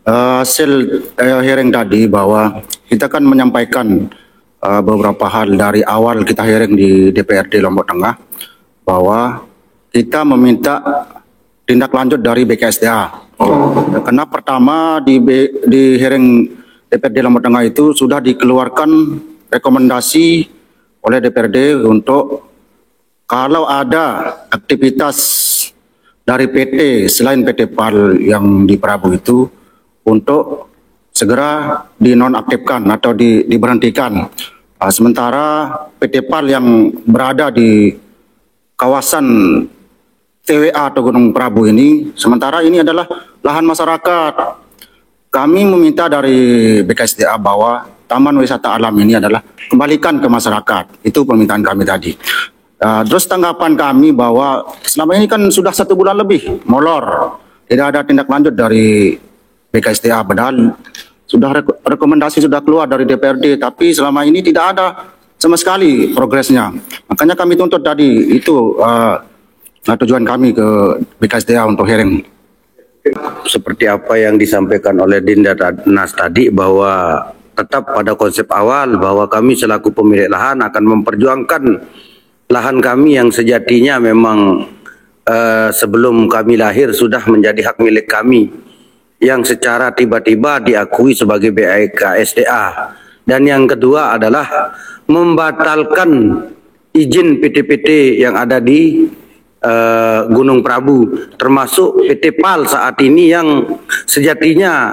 Hasil hearing tadi bahwa kita kan menyampaikan beberapa hal dari awal kita hearing di DPRD Lombok Tengah bahwa kita meminta tindak lanjut dari BKSDA. Karena pertama di hearing DPRD Lombok Tengah itu sudah dikeluarkan rekomendasi oleh DPRD untuk kalau ada aktivitas dari PT selain PT PAL yang di Prabu itu untuk segera dinonaktifkan atau diberhentikan. Sementara PT PAL yang berada di kawasan TWA atau Gunung Prabu ini, sementara ini adalah lahan masyarakat. Kami meminta dari BKSDA bahwa Taman Wisata Alam ini adalah kembalikan ke masyarakat. Itu permintaan kami tadi. Terus tanggapan kami bahwa selama ini kan sudah 1 bulan lebih molor, tidak ada tindak lanjut dari BKSDA, padahal sudah rekomendasi sudah keluar dari DPRD, tapi selama ini tidak ada sama sekali progresnya. Makanya kami tuntut tadi itu tujuan kami ke BKSDA untuk hearing. Seperti apa yang disampaikan oleh Dinda Nas tadi, bahwa tetap pada konsep awal bahwa kami selaku pemilik lahan akan memperjuangkan lahan kami yang sejatinya memang sebelum kami lahir sudah menjadi hak milik kami, yang secara tiba-tiba diakui sebagai BKSDA. Dan yang kedua adalah membatalkan izin PT-PT yang ada di Gunung Prabu, termasuk PT PAL saat ini yang sejatinya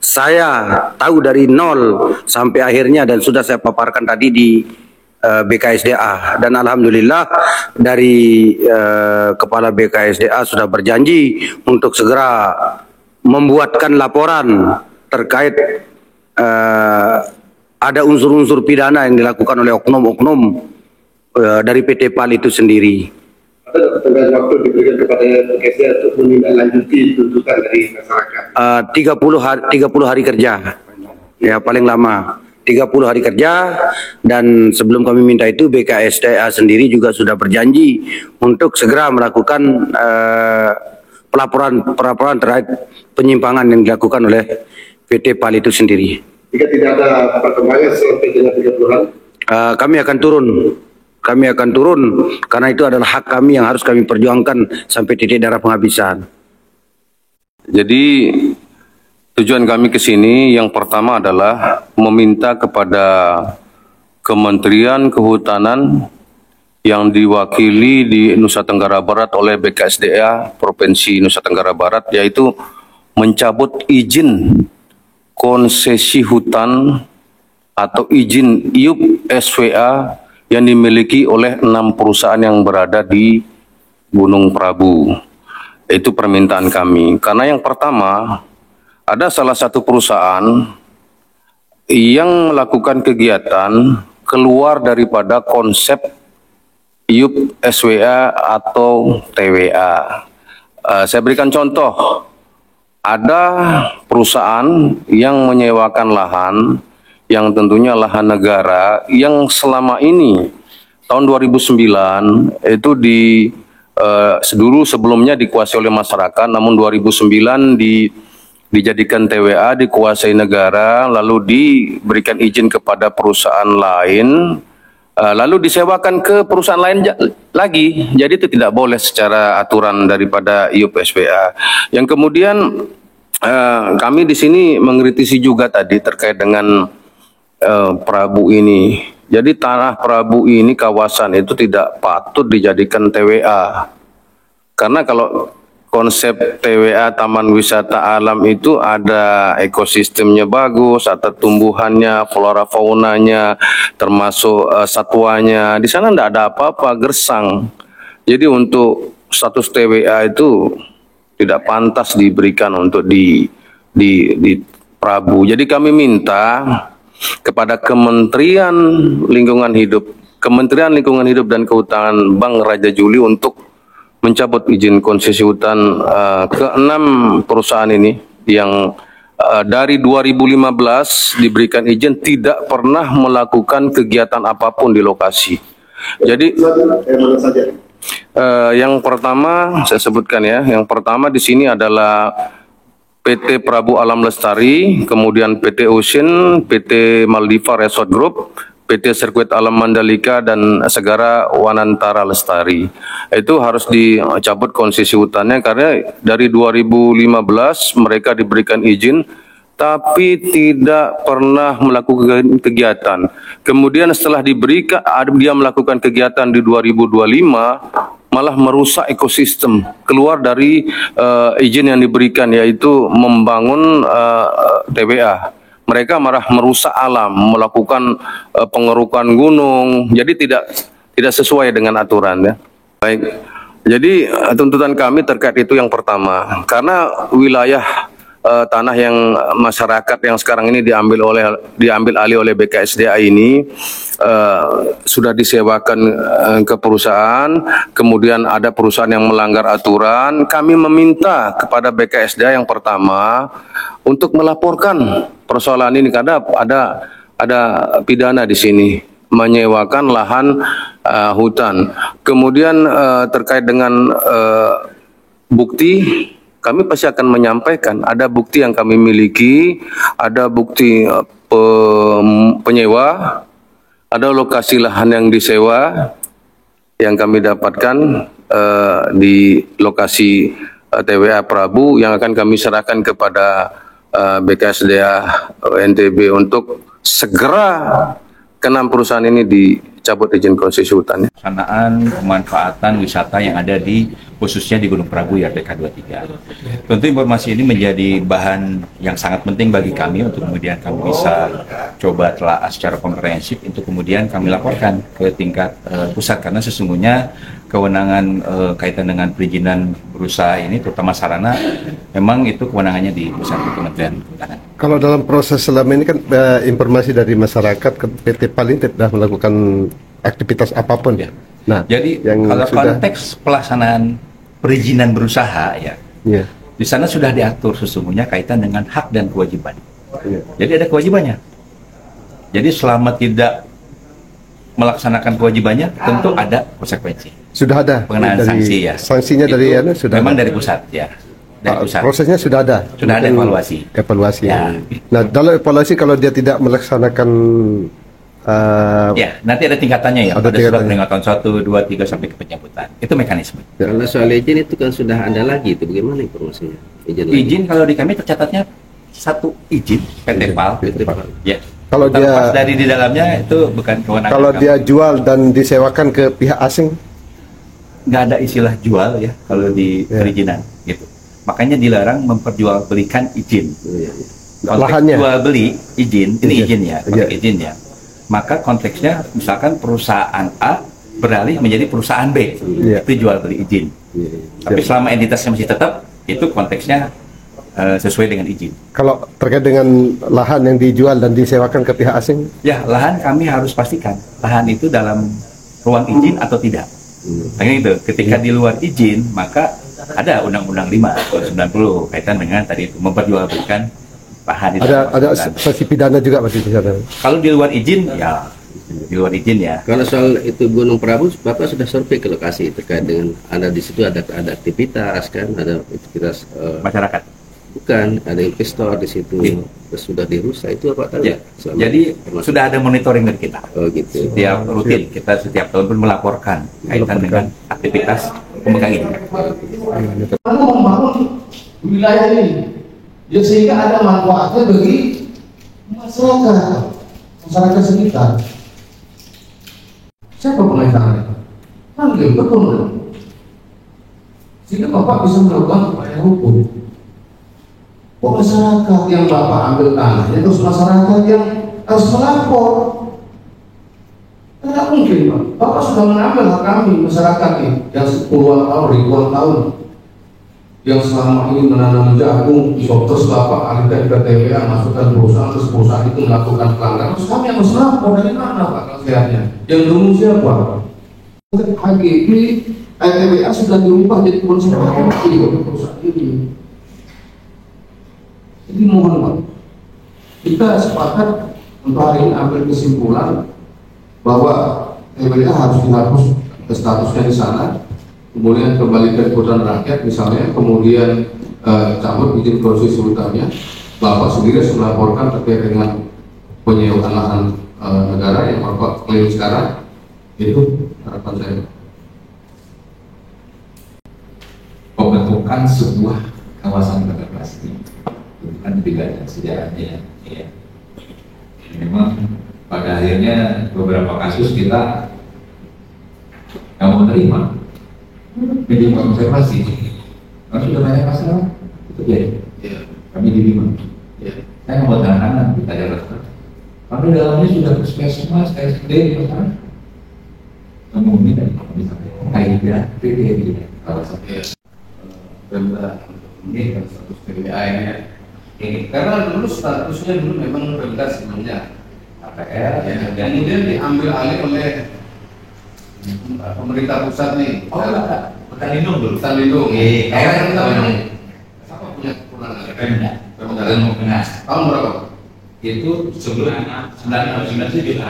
saya tahu dari nol sampai akhirnya, dan sudah saya paparkan tadi di BKSDA. Dan alhamdulillah dari kepala BKSDA sudah berjanji untuk segera membuatkan laporan terkait ada unsur-unsur pidana yang dilakukan oleh oknum-oknum dari PT PAL itu sendiri. Ada tenggang waktu diberikan kepada BKSDA untuk menindaklanjuti tuntutan dari masyarakat? 30 hari kerja, ya paling lama 30 hari kerja. Dan sebelum kami minta itu, BKSDA sendiri juga sudah berjanji untuk segera melakukan pelaporan terkait penyimpangan yang dilakukan oleh PT PAL itu sendiri. Jika tidak ada perkembangan sampai dengan 30 hari, kami akan turun karena itu adalah hak kami yang harus kami perjuangkan sampai titik darah penghabisan. Jadi tujuan kami ke sini yang pertama adalah meminta kepada Kementerian Kehutanan yang diwakili di Nusa Tenggara Barat oleh BKSDA Provinsi Nusa Tenggara Barat, yaitu mencabut izin konsesi hutan atau izin IUP SWA yang dimiliki oleh 6 perusahaan yang berada di Gunung Prabu. Itu permintaan kami. Karena yang pertama, ada salah satu perusahaan yang melakukan kegiatan keluar daripada konsep IUP SWA atau TWA. Saya berikan contoh. Ada perusahaan yang menyewakan lahan yang tentunya lahan negara yang selama ini tahun 2009 itu dulu sebelumnya dikuasai oleh masyarakat, namun 2009 dijadikan TWA, dikuasai negara, lalu diberikan izin kepada perusahaan lain, lalu disewakan ke perusahaan lain lagi. Jadi itu tidak boleh secara aturan daripada IUP SWA. Yang kemudian kami di sini mengkritisi juga tadi terkait dengan Prabu ini. Jadi tanah Prabu ini, kawasan itu tidak patut dijadikan TWA. Karena kalau konsep TWA Taman Wisata Alam itu ada ekosistemnya bagus, ada tumbuhannya, flora faunanya, termasuk satwanya. Di sana tidak ada apa-apa, gersang. Jadi untuk status TWA itu tidak pantas diberikan untuk di Prabu. Jadi kami minta kepada Kementerian Lingkungan Hidup dan Kehutanan Bang Raja Juli untuk mencabut izin konsesi hutan ke-6 perusahaan ini yang dari 2015 diberikan izin tidak pernah melakukan kegiatan apapun di lokasi. Jadi yang pertama saya sebutkan ya, yang pertama di sini adalah PT Prabu Alam Lestari, kemudian PT Ocean, PT Maldiva Resort Group, PT Sirkuit Alam Mandalika, dan Segara Wanantara Lestari. Itu harus dicabut konsesi hutannya karena dari 2015 mereka diberikan izin tapi tidak pernah melakukan kegiatan. Kemudian setelah diberikan, dia melakukan kegiatan di 2025, malah merusak ekosistem, keluar dari izin yang diberikan, yaitu membangun TWA. Mereka malah merusak alam, melakukan pengerukan gunung, jadi tidak sesuai dengan aturan, ya. Baik, jadi tuntutan kami terkait itu yang pertama, karena wilayah tanah yang masyarakat yang sekarang ini diambil alih oleh BKSDA ini sudah disewakan ke perusahaan, kemudian ada perusahaan yang melanggar aturan. Kami meminta kepada BKSDA yang pertama untuk melaporkan persoalan ini karena ada pidana di sini, menyewakan lahan hutan. Kemudian terkait dengan bukti, kami pasti akan menyampaikan, ada bukti yang kami miliki, ada bukti penyewa, ada lokasi lahan yang disewa yang kami dapatkan di lokasi TWA Prabu yang akan kami serahkan kepada BKSDA NTB untuk segera ke-6 perusahaan ini dicabut izin konsesi hutannya. Pelaksanaan pemanfaatan wisata yang ada khususnya di Gunung Prabu ya RDK 23. Tentu informasi ini menjadi bahan yang sangat penting bagi kami untuk kemudian kami bisa coba telah secara komprehensif untuk kemudian kami laporkan ke tingkat pusat, karena sesungguhnya kewenangan kaitan dengan perizinan berusaha ini terutama sarana memang itu kewenangannya di pusat Kementerian Kehutanan. Kalau dalam proses selama ini kan informasi dari masyarakat ke PT PALIN tidak melakukan aktivitas apapun. Ya. Nah, jadi yang kalau sudah... konteks pelaksanaan perizinan berusaha ya, di sana sudah diatur sesungguhnya kaitan dengan hak dan kewajiban. Jadi ada kewajibannya. Jadi selama tidak melaksanakan kewajibannya tentu ada konsekuensi. Sudah ada pengenaan sanksi ya. Sanksinya dari sudah memang ada. Dari pusat ya. Dari pusat. Prosesnya sudah ada. Sudah ada evaluasi. Evaluasi. Ya. Nah, dalam evaluasi kalau dia tidak melaksanakan ya, nanti ada tingkatannya ya. Ada surat peringatan 1, 2, 3 sampai ke pencabutan. Itu mekanisme. Kalau soal izin itu kan sudah ada lagi itu, bagaimana informasinya? Izin kalau di kami tercatatnya satu izin PT PAL. Ya. Kalau dia dari di dalamnya itu bukan kewenangan. Kalau dia jual dan disewakan ke pihak asing, nggak ada istilah jual ya kalau di perizinan gitu. Makanya dilarang memperjualbelikan izin. Lahannya. Jual beli izin, ini izin ya, izin ya. Maka konteksnya misalkan perusahaan A beralih menjadi perusahaan B, itu jual beli izin. Tapi selama entitasnya masih tetap, itu konteksnya sesuai dengan izin. Kalau terkait dengan lahan yang dijual dan disewakan ke pihak asing? Ya, lahan kami harus pastikan lahan itu dalam ruang izin atau tidak. Itu ketika di luar izin, maka ada Undang-Undang 5 tahun 90 kaitan dengan tadi itu memperjualbelikan lahan itu. Ada sanksi pidana juga masih di sana. Kalau di luar izin ya, di luar izin ya. Kalau soal itu Gunung Prabu, Bapak sudah survei ke lokasi terkait dengan ada di situ ada aktivitas kan, ada aktivitas masyarakat. Bukan, ada investor di situ, sudah dirusak itu apa tahu? Ya. Jadi sudah ada monitoring dari kita. Oh gitu. Setiap rutin kita setiap tahun pun melaporkan kaitan dengan aktivitas pemegang ini. Kamu membangun wilayah ini, ya sehingga ada manfaatnya bagi masyarakat sekitar. Siapa pengacaranya? Panggil betul. Sehingga Bapak bisa melakukan upaya hukum. Kok masyarakat yang Bapak ambil tanahnya, terus masyarakat yang harus melapor? Tidak mungkin, Pak. Bapak sudah mengambil hak kami, masyarakat ini, yang puluhan tahun, ribuan tahun, yang selama ini menanam jagung, terus Bapak alihkan ke TWA, masukkan perusahaan, terus perusahaan itu melakukan pelanggaran, terus kami harus melapor. Dari mana Pak kasihannya? Yang dulu siapa? HGB, TWA sudah dirubah jadi konservasi oleh perusahaan ini. Jadi mohon Pak, kita sepakat untuk hari ini ambil kesimpulan bahwa TWA harus dihapus statusnya di sana, kemudian kembali ke kebutuhan rakyat misalnya, kemudian cabut izin proses sebutnya, Bapak sendiri harus melaporkan terkait dengan penyewaan lahan negara yang Bapak klaim sekarang. Itu harapan saya. Pembentukan sebuah kawasan konservasi kan juga ada sejarahnya, ya. Memang pada akhirnya beberapa kasus kita nggak mau terima menjadi konservasi karena sudah banyak masalah itu ya. Kami diterima, saya nggak mau tahanan kita jalan karena dalamnya sudah puskesmas, SD, misalnya ngomongin dari kaedah PDB kawasan Pemda ini kan status PBA ini karena dulu statusnya dulu memang Pemda sebenarnya APR ya, kemudian diambil alih oleh pemerintah pusat nih. Oh enggak, hutan lindung dulu. Hutan lindung. Kayak hutan lindung. Siapa punya kewenangan? Pemda. Pemda. Tahun berapa? Itu sebelum 1997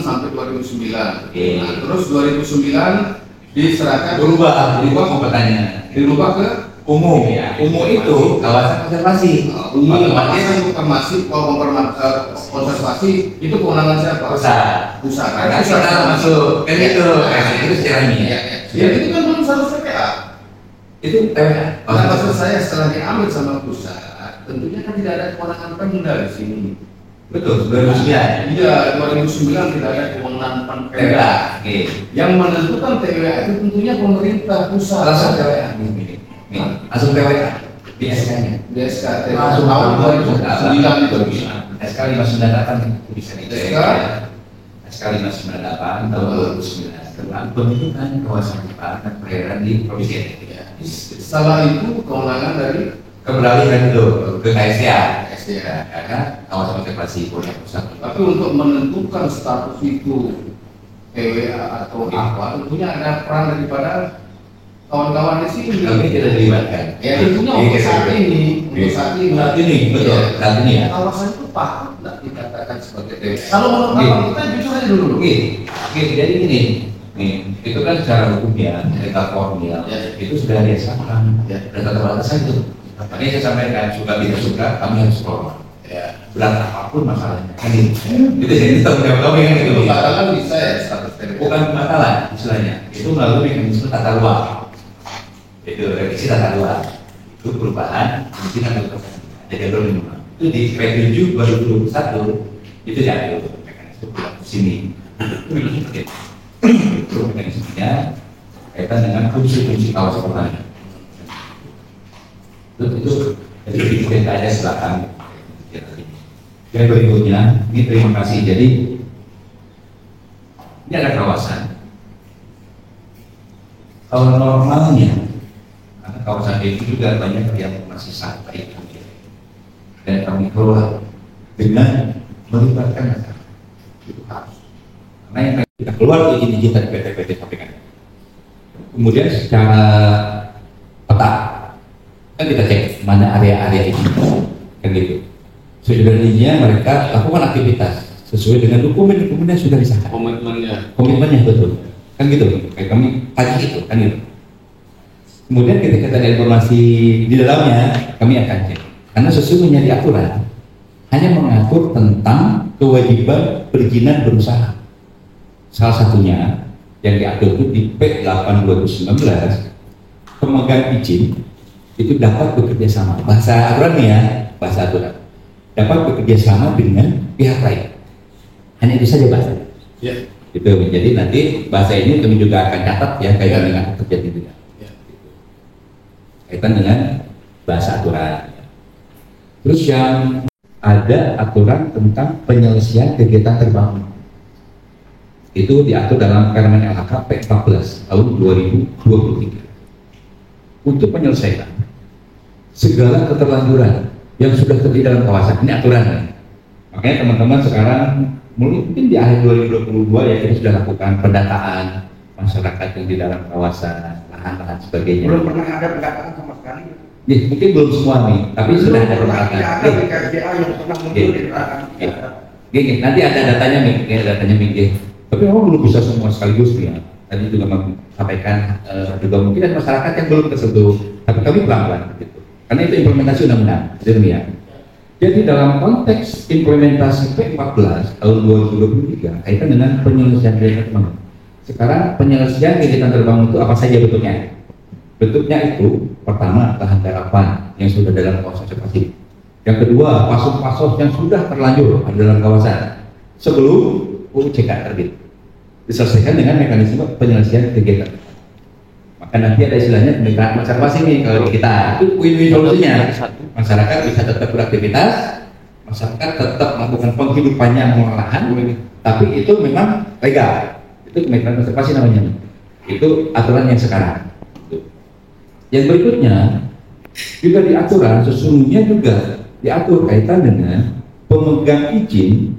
sampai 2009. Nah, terus 2009 diserahkan berubah kompetensinya dirubah ke umum. Umum itu kawasan konservasi. Otomatis konservasi konservasi itu kewenangan siapa? Pusat. Karena pusat masuk kan itu sejarahnya. Ya itu kan belum satu TPA. Itu TPA. Nah, maksud saya setelah diambil sama pusat, tentunya kan tidak ada kewenangan Pemda di sini. Betul, 2009. Iya, 2009 tidak ada kewenangan Pemda. Yang menentukan TWA itu tentunya pemerintah pusat. Langsung TWA. Langsung TWA. Di SK-nya. Di SK. Langsung tahun 2009 itu bisa. SK 598 bisa di SK 598 tahun 2009 tentang pembentukan kawasan perairan perairan di provinsi. Setelah itu kewenangan dari kembali itu ke KSDA. Karena kawasan konservasi punya pusat. Tapi untuk menentukan status itu TWA atau apa, tentunya ada peran daripada kawan-kawan di sini. Kami tidak dilibatkan. Ya tentunya untuk saat ini, betul. Saat ini ya. Kawasan itu patut tidak dikatakan sebagai TWA. Kalau menurut kita jujur aja dulu. Jadi ini, itu kan secara hukumnya, secara formil, itu sudah disahkan, dan batasan itu. Tadi saya sampaikan suka tidak suka kami harus formal. Berat apapun masalahnya. Kan itu jadi tanggung jawab kami kan itu. Masalah bisa ya status TWA. Bukan masalah istilahnya. Itu melalui mekanisme tata ruang. Itu revisi tata ruang. Itu perubahan pimpinan jadi minimal. Itu di PP7 2021 itu diambil mekanisme sini. Itu mekanismenya kaitan dengan fungsi-fungsi kawasan pertanian. Itu jadi kita aja silakan. Yang berikutnya, ini terima kasih. Jadi ini ada kawasan. Kalau normalnya, karena kawasan itu juga banyak yang masih santai, dan kami kelola dengan melibatkan masyarakat. Itu harus. Karena yang kita keluar izin-izin dari PT KPK. Kemudian secara peta kan kita cek mana area-area itu, kan gitu. Sebenarnya mereka lakukan aktivitas sesuai dengan dokumen-dokumen yang sudah disahkan. Komitmennya betul, kan gitu. Kayak kami tadi itu, kan gitu. Kemudian ketika ada informasi di dalamnya, kami akan cek. Karena sesungguhnya di aturan hanya mengatur tentang kewajiban perizinan berusaha. Salah satunya yang diatur itu di P8/2019, pemegang izin itu dapat bekerja sama. Bahasa aturannya ya, bahasa aturan. Dapat bekerja sama dengan pihak lain. Hanya itu saja bahasa. Ya. Itu menjadi nanti bahasa ini kami juga akan catat ya kaitan dengan kerja itu. Ya. Kaitan dengan bahasa aturan. Terus yang ada aturan tentang penyelesaian kegiatan terbangun. Itu diatur dalam Permen LHK P14 tahun 2023. Untuk penyelesaian segala keterlanjuran yang sudah terjadi dalam kawasan ini aturan. Makanya teman-teman sekarang mungkin di akhir 2022 ya kita sudah lakukan pendataan masyarakat yang di dalam kawasan, lahan-lahan sebagainya. Belum pernah ada pendataan sama sekali. Ya, mungkin belum semua nih, tapi sudah ada pendataan. Ada BKSDA yang pernah muncul di belakang. Gini, nanti ada datanya nih, tapi memang belum bisa semua sekaligus nih ya. Tadi juga sampaikan juga mungkin ada masyarakat yang belum tersentuh, tapi kami pelan-pelan gitu. Karena itu implementasi undang-undang. Jadi dalam konteks implementasi P14 tahun 2023 kaitan dengan penyelesaian kegiatan terbangun. Sekarang penyelesaian kegiatan terbangun itu apa saja bentuknya? Bentuknya itu pertama lahan garapan yang sudah dalam kawasan konservasi. Yang kedua pasos-pasos yang sudah terlanjur dalam kawasan sebelum UCK terbit. Diselesaikan dengan mekanisme penyelesaian kegiatan. Maka nanti ada istilahnya pendekatan konservasi nih kalau kita itu win-win solusinya. Masyarakat bisa tetap beraktivitas, masyarakat tetap melakukan penghidupannya mengolah lahan, tapi itu memang legal. Itu pendekatan konservasi namanya. Itu aturan yang sekarang. Yang berikutnya juga di aturan sesungguhnya juga diatur kaitan dengan pemegang izin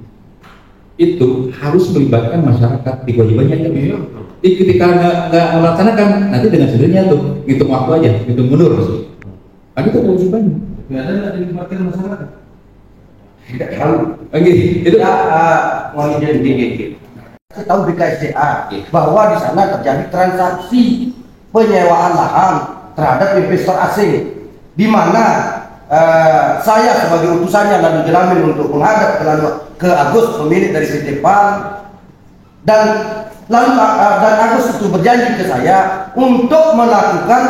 itu harus melibatkan masyarakat di kewajibannya. Ketika nggak melaksanakan nanti dengan sendirinya tuh hitung waktu aja, hitung mundur. Kan itu kewajibannya. Nggak ada dilibatkan masyarakat. Tidak tahu. Itu mau jadi tahu BKSDA bahwa di sana terjadi transaksi penyewaan lahan terhadap investor asing, di mana saya sebagai utusannya lalu jelamin untuk menghadap ke Agus pemilik dari PT PAL dan Agus itu berjanji ke saya untuk melakukan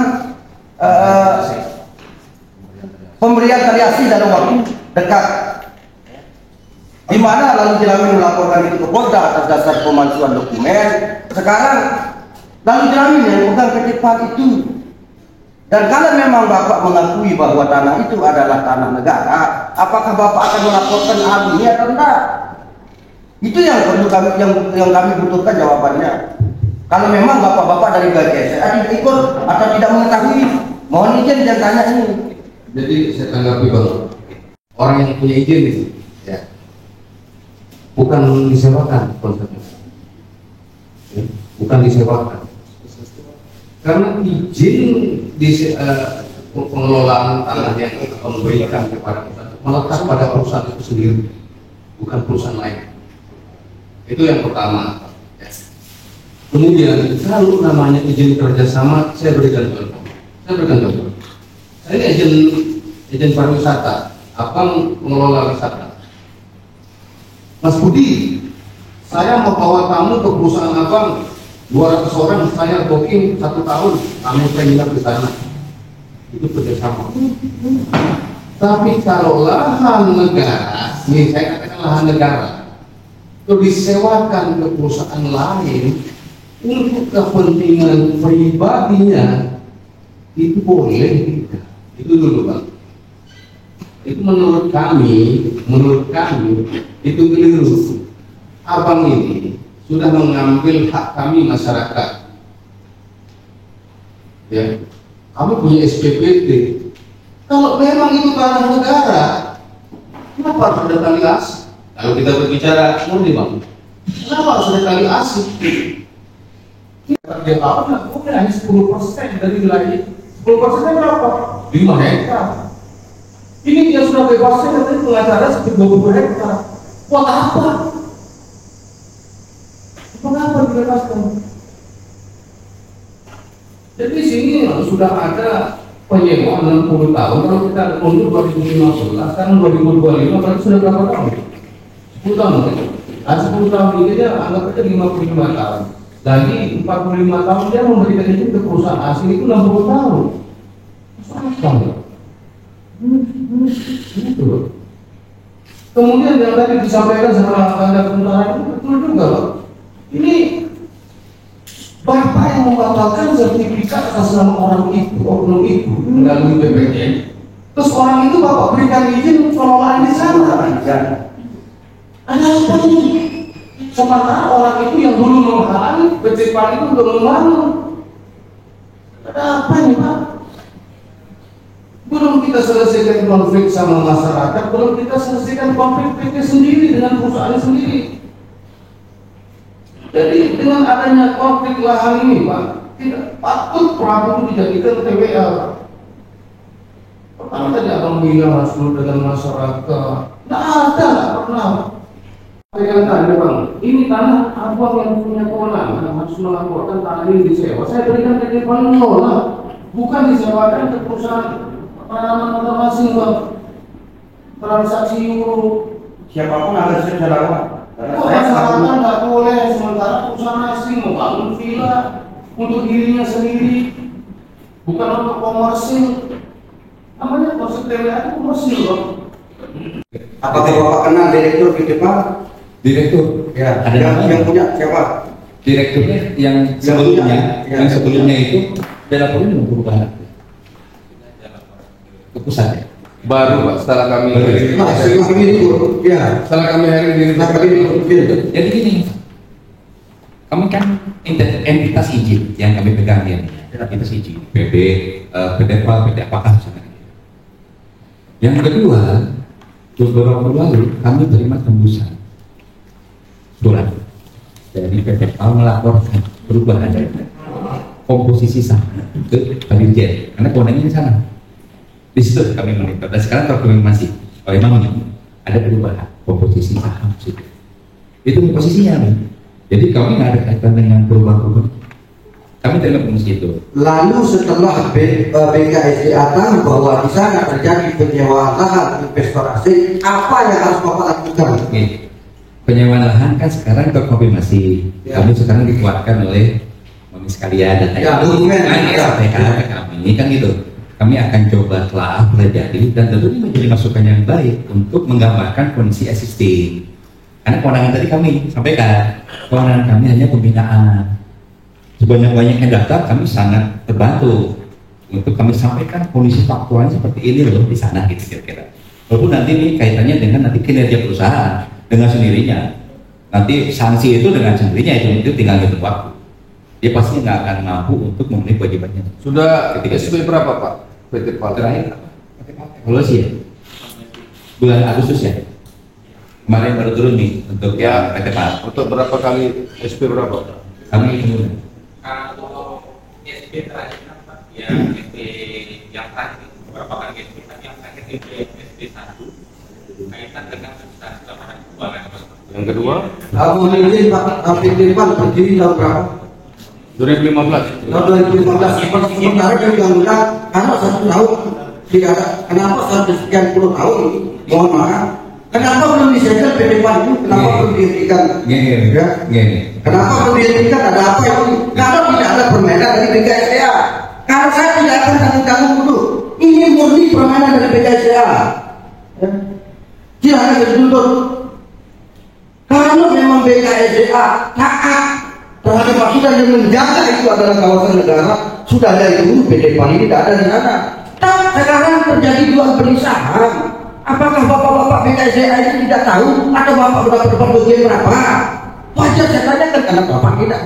pemberian variasi dalam waktu dekat, di mana lalu jelamin melaporkan itu ke Polda atas dasar pemalsuan dokumen. Sekarang lalu jelamin yang pegang PT PAL itu. Dan kalau memang Bapak mengakui bahwa tanah itu adalah tanah negara, apakah Bapak akan melaporkan hal ini atau enggak? Itu yang perlu kami butuhkan jawabannya. Kalau memang Bapak-bapak dari BKSDA tidak ikut atau tidak mengetahui, mohon izin jangan tanya ini. Jadi saya tanggapi Bang, orang yang punya izin itu, ya, bukan disewakan konsepnya, bukan disewakan. Karena izin di pengelolaan tanah yang kita memberikan kepada kita melekat pada perusahaan itu sendiri, bukan perusahaan lain. Itu yang pertama. Kemudian kalau namanya izin kerjasama, saya berikan contoh. Saya izin pariwisata, Abang mengelola wisata. Mas Budi, saya mau bawa tamu ke perusahaan Abang. 200 orang saya booking 1 tahun, kami penginap di sana. Itu kerjasama. Tapi kalau lahan negara, nih saya katakan lahan negara, itu disewakan ke perusahaan lain untuk kepentingan pribadinya, itu boleh. Itu dulu Bang. Itu menurut kami itu keliru. Abang ini sudah mengambil hak kami masyarakat. Ya, kami punya SPPT. Kalau memang itu tanah negara, kenapa harus ada tali asih? Kalau kita berbicara murni Bang, kenapa harus ada tali asih? Dia tahu nggak? Bukan hanya 10% dari wilayah. 10% berapa? 5 hektar. Ini dia sudah bebasnya katanya pengacara sekitar 20 hektar. Buat apa? Mengapa dibebaskan? Jadi di sini sudah ada penyewa 60 tahun. Kalau kita mundur 2015, sekarang 2025, berarti sudah berapa tahun? 10 tahun. Nah, 10 tahun ini dia anggap aja 55 tahun. Lagi 45 tahun dia memberikan itu ke perusahaan asing itu 60 tahun. Sama. Gitu. Kemudian yang tadi disampaikan sama Anda Tentara itu betul juga, Pak. Ini Bapak yang membatalkan sertifikat atas nama orang itu, oknum itu melalui BPJS. Terus orang itu Bapak berikan izin pengelolaan di sana. Ada apa ini? Sementara orang itu yang dulu menghalangi, PT PAL itu belum membangun. Ada apa nih Pak? Belum kita selesaikan konflik sama masyarakat, belum kita selesaikan konflik PT sendiri dengan perusahaan sendiri. Jadi dengan adanya konflik lahan ini Pak, tidak patut Prabowo dijadikan TWA Pak. Pertama tadi abang bilang harus dengan masyarakat, nggak ada, nggak pernah. Saya tadi Bang, ini tanah abang yang punya kewenangan harus melaporkan tanah ini disewa. Saya berikan ke pengelola, bukan disewakan ke perusahaan penanaman modal asing bang, transaksi euro. Siapapun harus dilakukan. Kok masyarakat nggak boleh sementara perusahaan asing membangun villa untuk dirinya sendiri, bukan untuk komersil. Namanya konsep TWA itu komersil bang. Apakah Bapak kenal direktur PT PAL? Direktur Ya, ada yang punya siapa? direkturnya yang sebelumnya itu dilaporin dengan perubahan ke pusat ya? Baru pak, setelah kami Ya, setelah kami hari ini Jadi gini, kami kan entitas izin yang kami pegang ya, entitas izin PB, PT PAL, PT apakah misalnya. Yang kedua, beberapa waktu lalu kami terima tembusan surat dari PT PAL melaporkan perubahan komposisi saham ke Dirjen karena kewenangannya di sana. Di situ kami monitor dan sekarang terkonfirmasi oleh memang ada perubahan komposisi saham situ. Itu posisinya nih. Jadi kami nggak ada kaitan dengan perubahan. Kami terima komisi itu. lalu setelah BKSDA tahu bahwa di sana terjadi penyewaan lahan investor asing, apa yang harus Bapak lakukan? Oke. Penyewaan lahan kan sekarang terkonfirmasi. Ya. Kami sekarang dikuatkan oleh kami sekalian dan Ya, dokumen. sampaikan ke kami kan gitu. Kami akan coba telah pelajari dan tentu ini menjadi masukan yang baik untuk menggambarkan kondisi existing. Karena kewenangan tadi kami sampaikan, kewenangan kami hanya pembinaan. Sebanyak-banyaknya data kami sangat terbantu untuk kami sampaikan kondisi faktualnya seperti ini loh di sana gitu kira-kira. Walaupun nanti ini kaitannya dengan nanti kinerja perusahaan dengan sendirinya. Nanti sanksi itu dengan sendirinya itu tinggal hitung waktu. Dia pasti nggak akan mampu untuk memenuhi kewajibannya. sudah Ketika SP berapa pak? PT PAL Terakhir evaluasi ya bulan Agustus ya kemarin baru turun nih untuk Ya. PT PAL. untuk berapa kali SP berapa? Kami ini Kalau SP terakhir apa? Yang SP yang terakhir berapa kali SP yang terakhir SP 1 kaitan dengan substansi laporan keuangan. Yang kedua Aku izin Pak PT PAL berdiri tahun berapa? 2015. Tahun 2015. Sementara di undang-undang karena 1 tahun tidak ada. Kenapa sampai sekian puluh tahun? Mohon maaf. Kenapa belum disegel PT PAL itu? Kenapa belum dihentikan? gini Ya. gini Kenapa belum dihentikan? Ada apa itu? Kalau tidak ada permainan dari BKSDA, kalau saya tidak akan tanggung-tanggung dulu. Ini murni permainan dari BKSDA. Ya. Silahkan dituntut. Kalau memang BKSDA taat terhadap aturan yang menjaga itu adalah kawasan negara, sudah dari dulu PT PAL ini tidak ada di sana. Tak sekarang terjadi jual beli saham. Apakah bapak-bapak BKSDA itu tidak tahu atau bapak berapa bagian berapa? Wajar saya tanyakan karena bapak tidak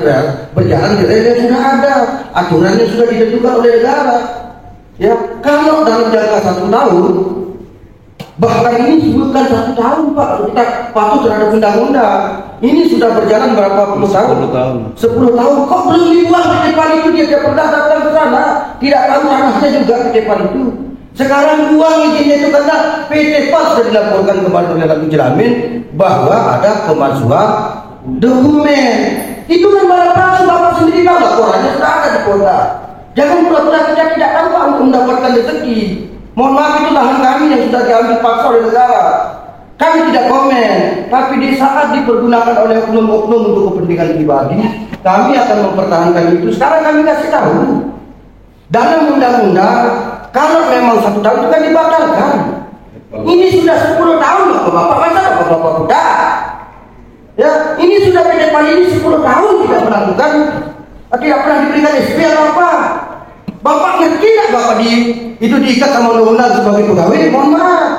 berjalan di rel yang sudah ada, aturannya sudah ditentukan oleh negara. Ya, kalau dalam jangka 1 tahun, bahkan ini bukan 1 tahun Pak, kalau kita patuh terhadap undang-undang. Ini sudah berjalan berapa puluh tahun? 10 tahun. Kok belum dibuang PT PAL itu? Dia tidak pernah datang ke sana, tidak tahu tanahnya juga PT PAL itu. Sekarang buang izinnya itu karena PT PAL sudah dilaporkan kepada Pengadilan Jelamin bahwa ada pemalsuan dokumen. Itu kan barang palsu, bapak sendiri tahu laporannya sudah ada di Polda. Jangan pura-pura kita tidak tahu Pak untuk mendapatkan rezeki. Mohon maaf, itu lahan kami yang sudah diambil paksa oleh negara. Kami tidak komen, tapi di saat dipergunakan oleh oknum-oknum untuk kepentingan pribadi, kami akan mempertahankan itu. Sekarang kami kasih tahu dalam undang-undang, kalau memang 1 tahun itu kan dibatalkan. Ini sudah 10 tahun bapak-bapak, masa bapak-bapak muda? Ya, ini sudah PT PAL ini 10 tahun tidak melakukan, tidak pernah diberikan SP atau apa. Bapak ngerti tidak bapak itu diikat sama undang-undang sebagai pegawai? Mohon maaf.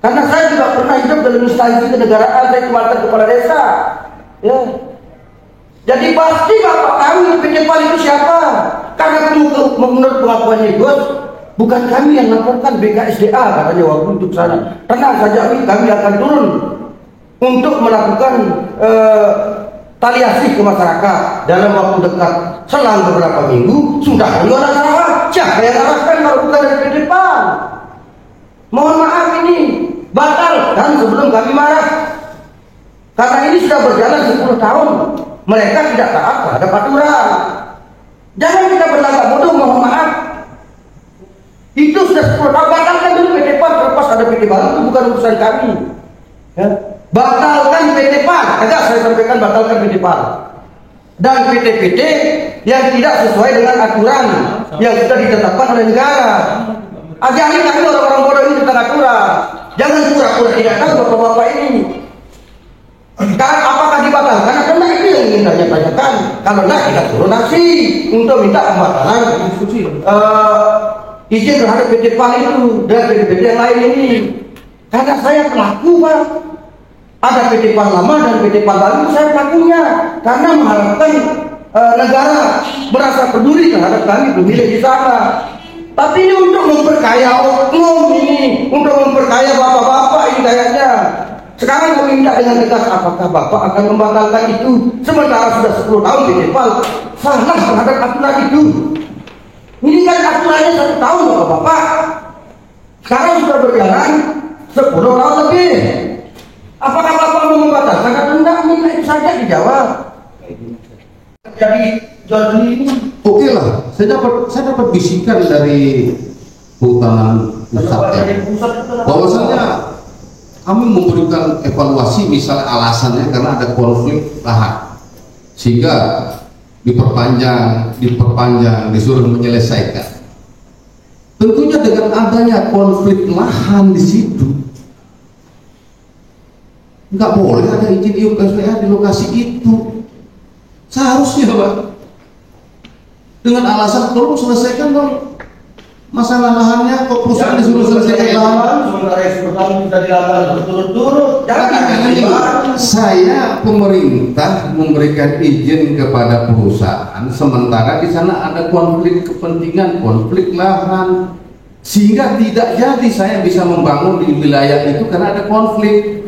Karena saya juga pernah hidup dalam instansi kenegaraan, saya mantan kepala desa. Ya. Jadi pasti bapak tahu PT PAL itu siapa. Karena menurut pengakuannya Bos, bukan kami yang laporkan, BKSDA katanya waktu untuk sana. Tenang saja, kami akan turun untuk melakukan taliasi ke masyarakat dalam waktu dekat. Selang beberapa minggu sudah ada orang salah. Siapa yang arahkan kalau bukan dari PT PAL? Mohon maaf, ini batal dan sebelum kami marah. Karena ini sudah berjalan 10 tahun. Mereka tidak taat terhadap aturan. Jangan kita berlagak bodoh, mohon maaf. Itu sudah 10 PT Baru itu bukan urusan kami. Ya. Batalkan PT PAL, agak saya sampaikan batalkan PT PAL. Dan PT-PT yang tidak sesuai dengan aturan yang sudah ditetapkan oleh negara. Ajari kami orang-orang bodoh ini tentang aturan. Jangan pura-pura tidak tahu bapak-bapak ini. Apakah dibatalkan atau tidak, itu yang ingin tanya-tanyakan. Kalau tidak, kita turun aksi untuk minta pembatalan izin terhadap PT PAL itu dan PT-PT yang lain ini. Karena saya pelaku, Pak. Ada PT PAL lama dan PT PAL baru, saya pelakunya. Karena mengharapkan negara merasa peduli terhadap kami pemilik di sana. Tapi ini untuk memperkaya oknum ini, untuk memperkaya bapak-bapak ini kayaknya. Sekarang kami minta dengan tegas, apakah bapak akan membatalkan itu? Sementara sudah 10 tahun PT PAL salah terhadap aturan itu. Ini kan aturannya 1 tahun bapak-bapak. Sekarang sudah berjalan 10 tahun lebih. Apakah bapak mau membatalkan atau enggak? Minta itu saja dijawab. Jadi jual beli ini oke lah, saya dapat bisikan dari Kehutanan Pusat ya, bahwasanya kami memberikan evaluasi misalnya alasannya karena ada konflik lahan sehingga diperpanjang, disuruh menyelesaikan. Tentunya dengan adanya konflik lahan di situ, nggak boleh ada izin IUP SWA di lokasi itu. Seharusnya Pak, dengan alasan tolong selesaikan dong masalah lahannya, kok perusahaan disuruh selesaikan lahan. Sementara eksportan sudah dilakukan berturut-turut. Saya pemerintah memberikan izin kepada perusahaan, sementara di sana ada konflik kepentingan, konflik lahan, sehingga tidak jadi saya bisa membangun di wilayah itu karena ada konflik.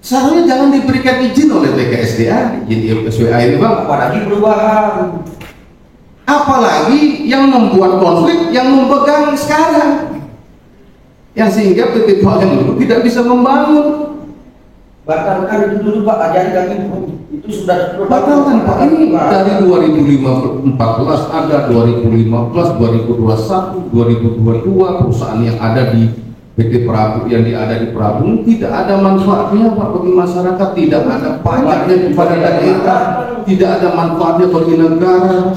Seharusnya jangan diberikan izin oleh BKSDA, izin IUP SWA ini Bang. Apalagi perubahan. Apalagi yang membuat konflik yang memegang sekarang, yang sehingga PT PAL yang dulu tidak bisa membangun. Batalkan itu dulu Pak, ajari kami itu sudah batalkan Pak. Ini dari 2014 ada 2015, 2021, 2022 perusahaan yang ada di PT Prabu yang ada di Prabu tidak ada manfaatnya Pak bagi masyarakat, tidak ada pajaknya kepada daerah, tidak ada manfaatnya bagi negara,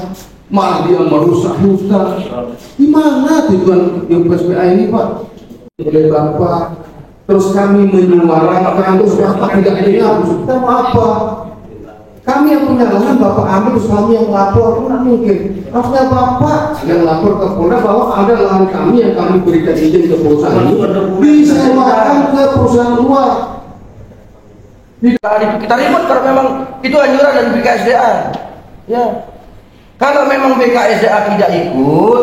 malah dia merusak hutan. Di mana tujuan IUP SWA ini Pak? Oleh Bapak, terus kami menyuarakan, terus Bapak tidak dengar, kita mau apa? Kami yang punya lahan Bapak ambil, terus kami yang lapor, tidak mungkin. Harusnya Bapak yang lapor ke Polda bahwa ada lahan kami yang kami berikan izin ke perusahaan ini disewakan ke perusahaan luar. Kita ribut kalau memang itu anjuran dari BKSDA. Ya, kalau memang BKSDA tidak ikut,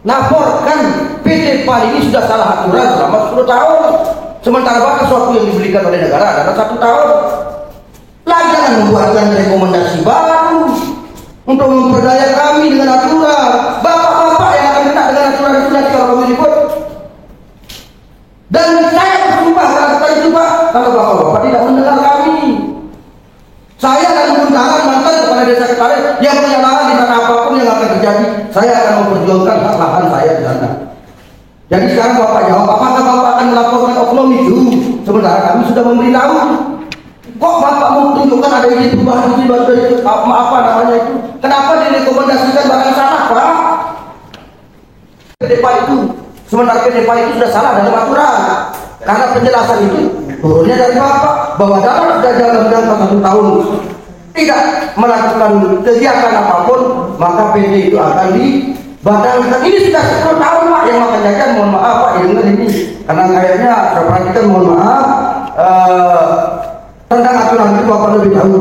laporkan PT PAL ini sudah salah aturan selama 10 tahun. Sementara batas waktu yang diberikan oleh negara adalah 1 tahun. Jangan membuatkan rekomendasi baru untuk memperdaya kami dengan aturan. Bapak-bapak yang akan kena dengan aturan itu nanti kalau kami ribut. Dan saya bersumpah melakukan itu Pak, kalau bapak-bapak tidak mendengar kami. Saya akan menggunakan mantan kepada desa Ketarik yang punya lahan di sana, apapun yang akan terjadi, saya akan memperjuangkan hak lahan saya di sana. Jadi sekarang bapak jawab, apakah bapak akan melaporkan oknum itu? Sementara kami sudah memberitahu. Kok bapak mau tunjukkan ada izin perubahan izin apa namanya itu? Kenapa direkomendasikan barang salah Pak? PT PAL itu, sementara PT PAL itu sudah salah dalam aturan. Karena penjelasan itu turunnya dari bapak bahwa dalam dalam jangka 1 tahun tidak melakukan kegiatan apapun, maka PT itu akan dibatalkan. Ini sudah 10 tahun Pak, yang makanya kan mohon maaf Pak, dengan ini karena kayaknya saya perhatikan, mohon maaf tentang aturan itu Bapak lebih tahu.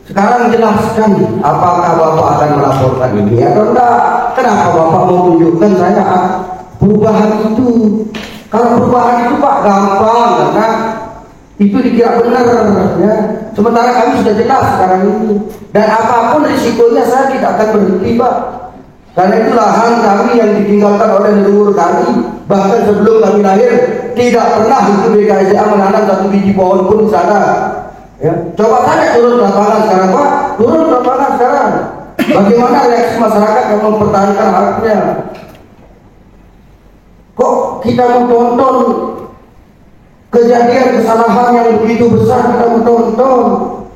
Sekarang jelaskan apakah Bapak akan melaporkan ini atau enggak. Kenapa Bapak mau tunjukkan saya perubahan itu? Kalau perubahan itu Pak gampang karena itu dikira benar ya. Sementara kami sudah jelas sekarang ini. Dan apapun risikonya saya tidak akan berhenti Pak. Karena itu lahan kami yang ditinggalkan oleh leluhur kami, bahkan sebelum kami lahir tidak pernah itu BKSDA menanam 1 biji pohon pun di sana. Ya. Coba tanya turun lapangan sekarang Pak, turun lapangan sekarang. Bagaimana reaksi masyarakat yang mempertahankan haknya? Kok kita menonton kejadian kesalahan yang begitu besar, kita menonton.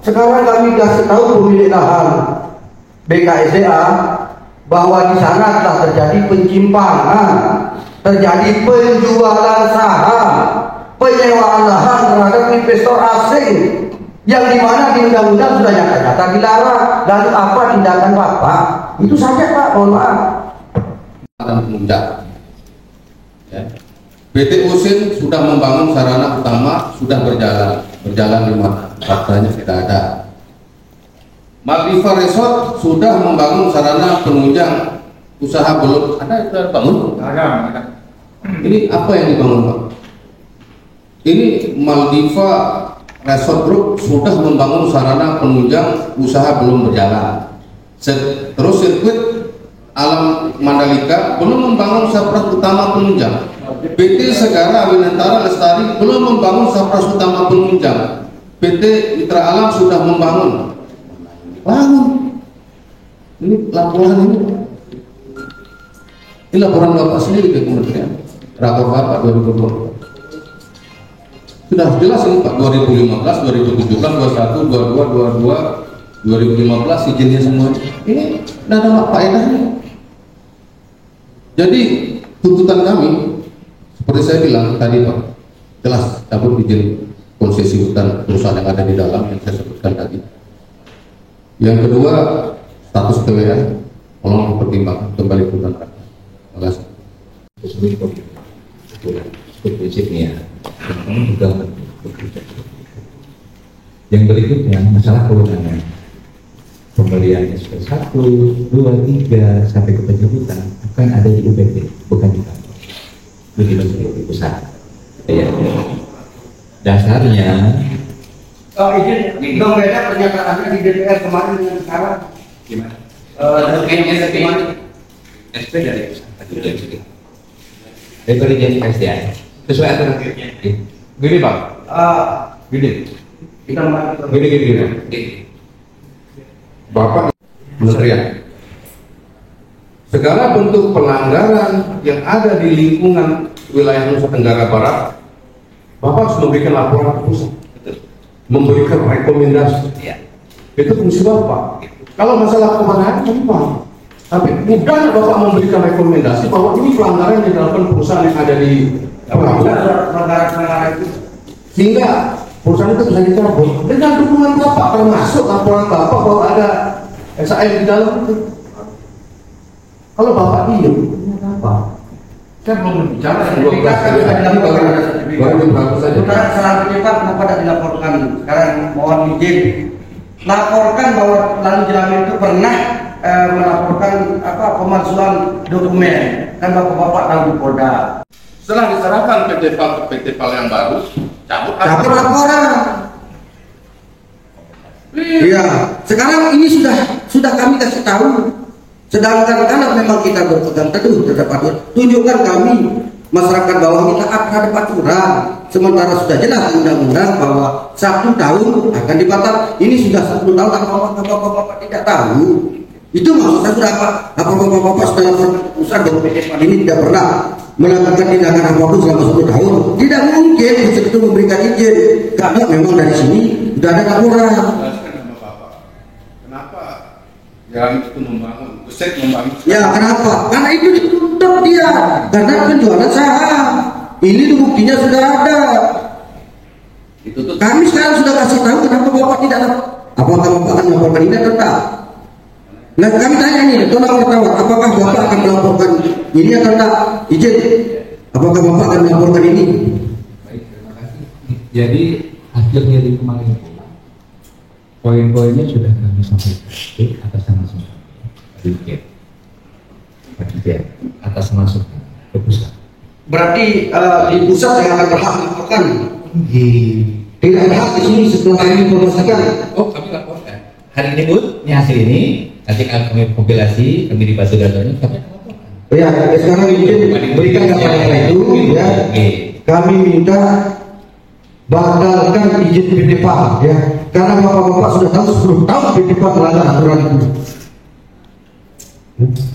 Sekarang kami kasih tahu pemilik lahan BKSDA bahwa di sana telah terjadi penyimpangan, terjadi penjualan saham, penyewaan lahan terhadap investor asing, yang dimana di undang-undang sudah nyata-nyata dilarang. Lalu apa tindakan Bapak? Itu saja Pak, mohon maaf. Penunjang. Ya. PT Usin sudah membangun sarana utama, sudah berjalan di mana? Faktanya tidak ada. Maldiva Resort sudah membangun sarana penunjang, usaha belum ada, sudah bangun. Ada. Ini apa yang dibangun Pak? Ini Maldiva Resort Group sudah membangun sarana penunjang, usaha belum berjalan. Terus sirkuit Alam Mandalika belum membangun sapras utama penunjang. PT Segara Winantara Lestari belum membangun sapras utama penunjang. PT Mitra Alam sudah membangun. Bangun. Ini laporan ini. Ini laporan Bapak sendiri ke Kementerian. Rapor Bapak 2020. Sudah jelas ini Pak, 2015, 2017, 21, 22, 22, 2015 izinnya semua. Ini tidak ada faedahnya. Jadi tuntutan kami, seperti saya bilang tadi Pak, jelas cabut izin konsesi hutan perusahaan yang ada di dalam yang saya sebutkan tadi. Yang kedua, status TWA, tolong dipertimbangkan kembali ke hutan rakyat. Terima kasih. Prinsipnya yang berikutnya masalah kewenangan pemberian SP 1, 2, 3 sampai ke penjemputan akan ada di UPT, bukan di kantor. Begitu seperti pusat. Ya. Dasarnya Izin dong, beda pernyataannya di DPR kemarin dengan sekarang. gimana? SP dari Dari SDA sesuai aturan. Gini Pak, gini. Bapak Kementerian, segala bentuk pelanggaran yang ada di lingkungan wilayah Nusa Tenggara Barat, Bapak harus memberikan laporan ke pusat, memberikan rekomendasi. Itu fungsi Bapak. Kalau masalah kebenaran, kami paham. Tapi mudah Bapak memberikan rekomendasi bahwa ini pelanggaran yang dilakukan perusahaan yang ada di pelanggaran itu, sehingga perusahaan itu bisa dicabut dengan dukungan Bapak, termasuk laporan Bapak bahwa ada SAM di dalam itu. Kalau Bapak diam, apa? Saya belum berbicara yang 12 baru berapa saja. Sekarang cepat kenapa tidak dilaporkan? Sekarang mohon izin laporkan bahwa lalu Jelamin itu pernah melaporkan pemalsuan dokumen, kan bapak-bapak tahu di Polda. Setelah diserahkan PT PAL yang baru, cabut laporan. Iya, sekarang ini sudah kami kasih tahu. Sedangkan kalau memang kita berpegang teguh terhadap aturan, tunjukkan kami masyarakat bawah kita terhadap aturan. Sementara sudah jelas undang-undang bahwa 1 tahun akan dibatal. Ini sudah 10 tahun, apa bapak tidak tahu? Itu maksud saya sudah apa bapak sudah usaha bahwa PT PAL ini tidak pernah melakukan tindakan apapun selama 10 tahun. Tidak mungkin itu memberikan izin karena memang dari sini sudah ada laporan. Kenapa jalan itu membangun, Uset membangun? Ya kenapa? Karena itu ditutup dia, karena penjualan saham. Ini tuh buktinya sudah ada. Kami sekarang sudah kasih tahu kenapa bapak tidak lapor. Apakah bapak akan melaporkan ini atau tidak? Nah kami tanya nih, tolong wartawan, apakah bapak akan melaporkan ini atau tidak? Izin, apakah bapak akan melaporkan ini? Baik, terima kasih. Jadi hasilnya di kemarin poin-poinnya sudah kami sampaikan atas nama semua atas masukan ke pusat. Berarti di pusat yang akan berhak melaporkan. Tidak ada hak di sini setelah kami informasikan. Oh, kami laporkan. Hari ini Bu, ini hasil ini. Nanti kami kompilasi, kami dibantu datanya, kami akan laporkan. Ya, sekarang izin berikan data itu. Ya, kami minta batalkan izin PT PAL ya, karena bapak-bapak sudah tahu 10 tahun PT PAL melanggar aturan itu.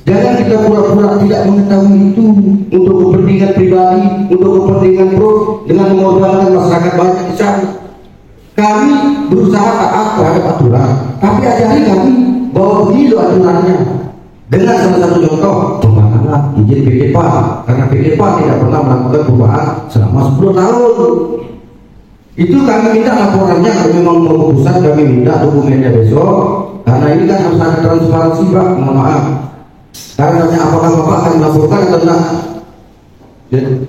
Jangan kita pura-pura tidak mengetahui itu untuk kepentingan pribadi, untuk kepentingan pro, dengan memodalkan masyarakat banyak di sana. Kami berusaha taat terhadap aturan, tapi ajari kami bahwa begini loh aturannya. Dengan salah satu contoh pembangunan izin PDPA, karena PDPA tidak pernah melakukan perubahan selama 10 tahun. Itu kami minta laporannya, kalau memang keputusan kami minta dokumennya besok, karena ini kan harus ada transparansi, Pak. Mohon maaf. Karena apakah Bapak akan melaporkan atau tidak?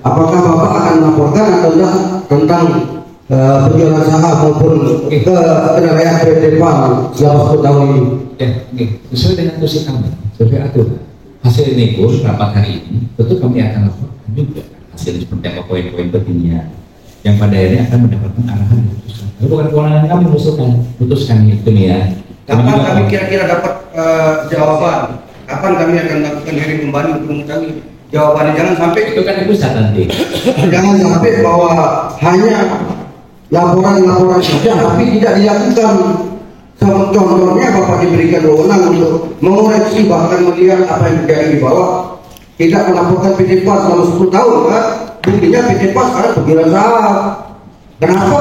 Apakah Bapak akan melaporkan atau tidak tentang penjualan saham maupun ke penilaian PDPA selama 10 tahun ini? Sesuai dengan tugas kami, sesuai aturan. Hasil nego rapat hari ini, tentu kami akan laporkan juga hasil seperti apa poin-poin pentingnya, yang pada akhirnya akan mendapatkan arahan dan putusan. Lalu bukan kewenangan kami putuskan itu nih ya. Kapan kami kira-kira dapat jawaban? Kapan kami akan melakukan hearing kembali untuk mengetahui jawabannya? Jangan sampai itu kan di pusat nanti. Jangan sampai bahwa hanya laporan-laporan saja, tapi tidak dilakukan. Contohnya Bapak diberikan wewenang untuk mengoreksi, bahkan melihat apa yang terjadi di bawah. Tidak melaporkan PDPA selama 10 tahun, kan? Buktinya PDPA sekarang bergerak saham. Kenapa?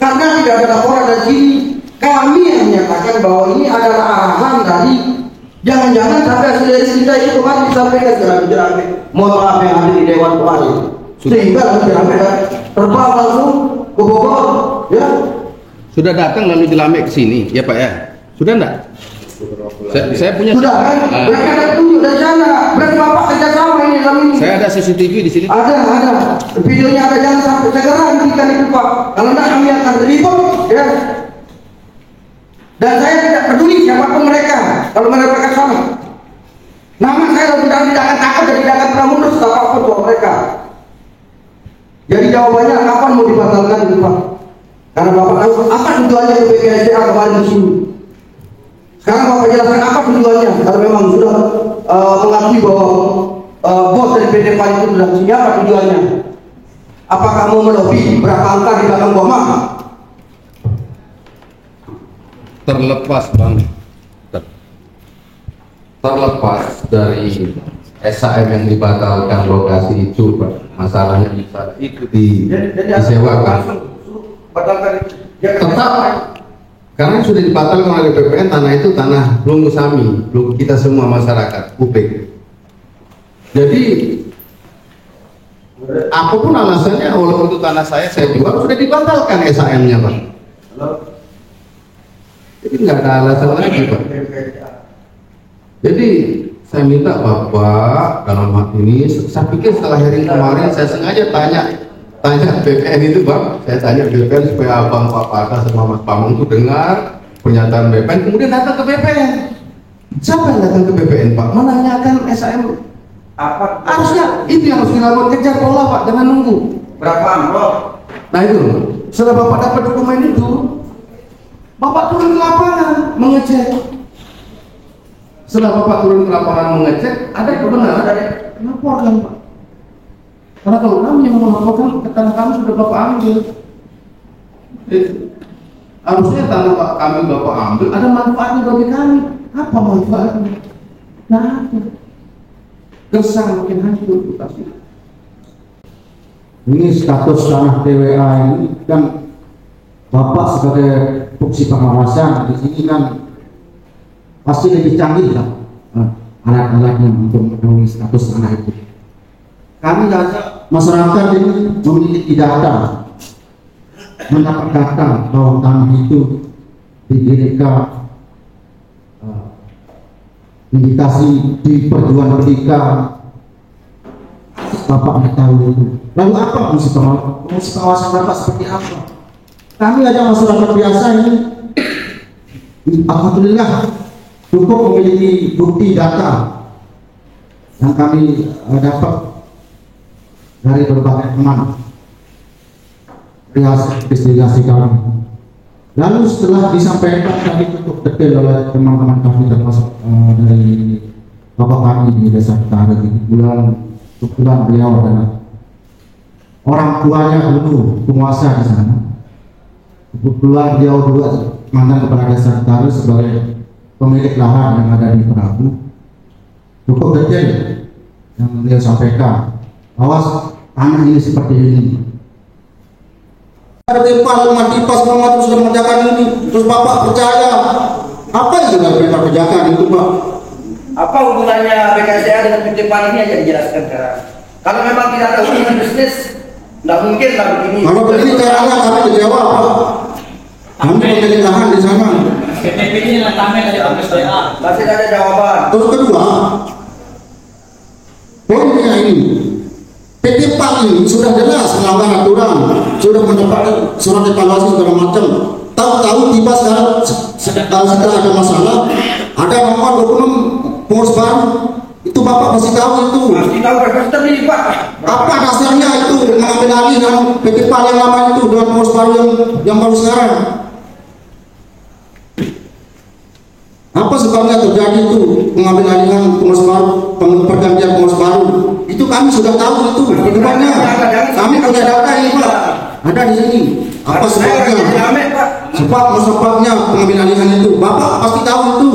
Karena tidak ada laporan dari sini. Kami yang menyatakan bahwa ini adalah arahan dari jangan-jangan sampai hasil dari kita itu kemarin disampaikan jerami-jerami. Mohon maaf yang ada di Dewan kemarin. Sehingga jerami terbang langsung ke Bogor, ya. Sudah datang lalu jelame ke sini, ya Pak ya? Sudah enggak? Saya punya. Sudah kan? Mereka ada tunjuk dari sana. Berarti Bapak kerjasama ini kami. Saya ada CCTV di sini. Ada. Videonya ada, jangan sampai segera hentikan itu Pak. Kalau enggak kami akan ribut, ya. Dan saya tidak peduli siapapun mereka. Kalau mereka salah, nama saya tidak akan takut dan tidak akan pernah mundur apapun soal mereka. Jadi jawabannya kapan mau dibatalkan itu Pak? Karena Bapak tahu apa tujuannya ke BKSDA kemarin di sini. Sekarang Bapak jelaskan apa tujuannya. Kalau memang sudah mengakui bahwa bos dari PDPA itu sudah sini, apa tujuannya? Apakah mau melobi berapa angka di belakang Bapak? Terlepas Bang, terlepas dari SAM yang dibatalkan lokasi itu Pak, masalahnya bisa itu disewakan. Tetap karena sudah dibatalkan oleh BPN, tanah itu tanah belum kami, belum kita semua masyarakat publik. Jadi apapun alasannya, walaupun itu tanah saya jual, sudah dibatalkan SAM-nya Pak. Jadi nggak ada alasan lagi Pak. Jadi saya minta Bapak dalam hal ini, saya pikir setelah hearing kemarin saya sengaja tanya BPN itu Bang, saya tanya BPN supaya Abang Pak Pata sama Mas Pamung itu dengar pernyataan BPN, kemudian datang ke BPN. Siapa yang datang ke BPN Pak? Menanyakan SAM apa? Harusnya itu yang harus dilakukan, kejar bola Pak, jangan nunggu. Berapa amplop? Nah itu, setelah Bapak dapat dokumen itu, Bapak turun ke lapangan mengecek. Setelah Bapak turun ke lapangan mengecek, ada kebenaran, laporkan Pak. Karena kalau kami yang melaporkan, tanah kami sudah Bapak ambil. Harusnya tanah kami Bapak ambil, ada manfaatnya bagi kami. Apa manfaatnya? Nah, apa? Gersang makin hancur. Ini status tanah TWA ini kan Bapak sebagai fungsi pengawasan di sini kan pasti lebih canggih lah alat-alatnya untuk mengetahui status tanah itu. Kami masyarakat ini memiliki data, mendapat data bahwa tanah itu didirikan indikasi di perjuangan ketika Bapak mengetahui itu. Lalu apa fungsi pengawasan Bapak seperti apa? Kami aja masyarakat biasa ini, alhamdulillah cukup memiliki bukti data yang kami dapat dari berbagai teman investigasi kami. Lalu setelah disampaikan tadi cukup detail oleh teman-teman kami termasuk dari bapak kami di Desa Utara ini, kebetulan beliau adalah orang tuanya dulu penguasa di sana. Kebetulan beliau juga mantan kepala Desa Utara sebagai pemilik lahan yang ada di Prabu. cukup detail yang beliau sampaikan bahwa tanah ini seperti ini. Ada Pak Mati Pas Muhammad sudah mengerjakan ini, terus Bapak percaya apa yang sudah mereka kerjakan itu Pak? Apa hubungannya BKSDA dengan PT PAN ini aja dijelaskan sekarang. Kalau memang tidak ada hubungan bisnis, nggak mungkin lah begini. Kalau begini caranya kami kecewa Pak. Kami memilih lahan di sana. PTP-nya latamnya dari BKSDA. Masih ada jawaban. Terus kedua, poinnya ini, PT PAN ini sudah jelas melanggar aturan, sudah mendapat surat evaluasi segala macam. Tahu-tahu tiba sekarang setelah ada masalah, ada nomor dokumen pengurus baru, itu Bapak masih tahu itu. Masih tahu pasti terlibat Pak. Apa dasarnya itu mengambil alih dengan PT PAN yang lama itu dengan pengurus baru yang baru sekarang? Apa sebabnya terjadi itu mengambil alihan pengurus baru, pergantian pengurus baru? Itu kami sudah tahu itu penyebabnya. Kami punya data ini Pak, ada di sini. Apa sebabnya? Sebabnya pengambil alihan itu, Bapak pasti tahu itu.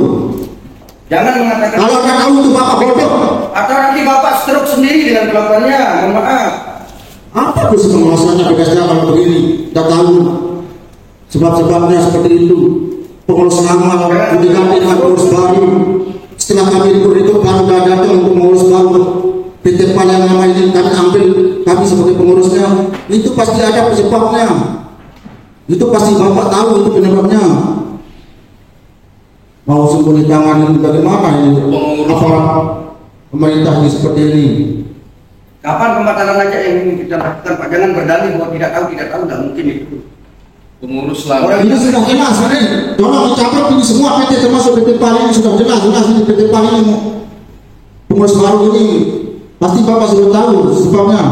Jangan mengatakan. Kalau Anda tahu itu Bapak bodoh. Atau nanti Bapak stroke sendiri dengan kelakuannya. Mohon maaf. Apa fungsi pengawasannya BKSDA kalau begini? Tidak tahu sebab-sebabnya seperti itu. Pengurus lama diganti dengan pengurus baru. Setelah kami itu baru datang untuk pengurus baru. PT PAN yang lama ini kami ambil, kami sebagai pengurusnya. Itu pasti ada penyebabnya. Itu pasti Bapak tahu itu penyebabnya. Mau sembunyi tangan ini bagaimana ini? Aparat pemerintah ini seperti ini. Kapan pembatalan aja yang ingin kita lakukan Pak? Jangan berdalih bahwa tidak tahu, nggak mungkin itu. Pengurus lama. Orang ini sudah jelas, tolong dicatat ini semua PT termasuk PT PAN ini sudah jelas ini PT PAN ini pengurus baru ini pasti Bapak sudah tahu sebabnya.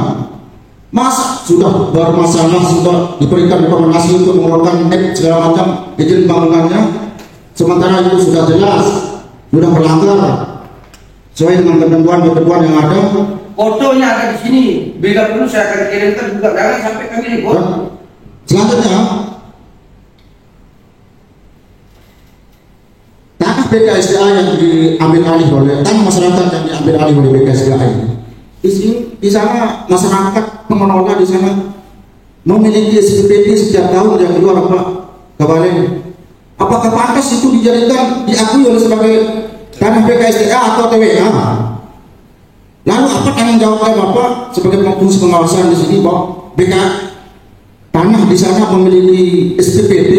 Mas sudah bermasalah sudah diberikan rekomendasi untuk mengeluarkan net segala macam izin bangunannya, sementara itu sudah jelas sudah melanggar sesuai dengan ketentuan yang ada. Fotonya ada di sini. Bila perlu saya akan kirimkan juga, jangan sampai kami ribut. Selanjutnya, tanah BKSDA yang diambil alih oleh tanah masyarakat yang diambil alih oleh BKSDA ini. Di sana masyarakat pengelola di sana memiliki SPPD setiap tahun yang keluar Pak Kabalen. Apakah pantas itu dijadikan diakui oleh sebagai tanah BKSDA atau TWA? Lalu apa tanggung jawabnya Bapak sebagai fungsi pengawasan di sini bahwa tanah di sana memiliki SPPD,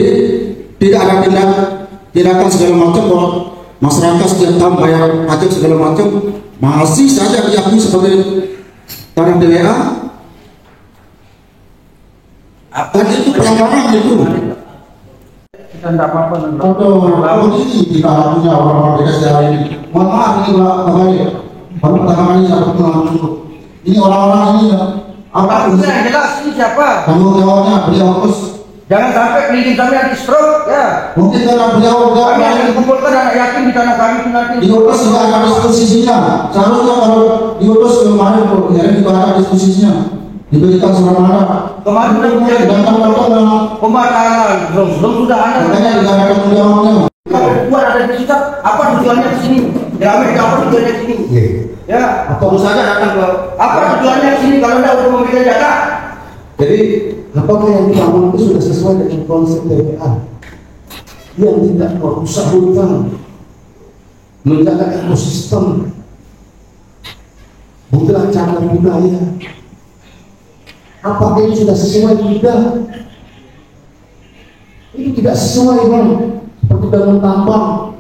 tidak ada tindakan segala macam bahwa masyarakat setiap tahun bayar pajak segala macam, masih saja diakui sebagai tanah TWA? Dan itu pelanggaran itu. Kita tidak apa-apa. Untuk ini kita punya orang-orang BKSDA ini. Mohon maaf ini Pak Kabalen. Baru pertama kali saya bertemu ini orang-orang ini apa yang jelas ini siapa? Tanggung jawabnya beliau terus. Jangan sampai keliling kami anti stroke ya. Mungkin karena beliau kami akan kumpulkan anak yatim di tanah kami itu nanti. Diutus tidak ada diskusinya. Seharusnya kalau diutus kemarin ya juga ada diskusinya. Diberikan surat mana? Kemarin sudah datang pembatalan belum sudah ada. Makanya tidak ada tanggung jawabnya. Buat ada di situ apa tujuannya di sini? Ya apa tujuannya di sini? Ya, terus saja datang ke apa tujuannya di sini kalau tidak untuk memberikan jatah? Jadi apakah yang dibangun itu sudah sesuai dengan konsep TWA yang tidak merusak hutan, menjaga ekosistem, bukan cagar budaya? Apakah ini sudah sesuai? Tidak. Ini tidak sesuai Bang. Seperti bangun tambang.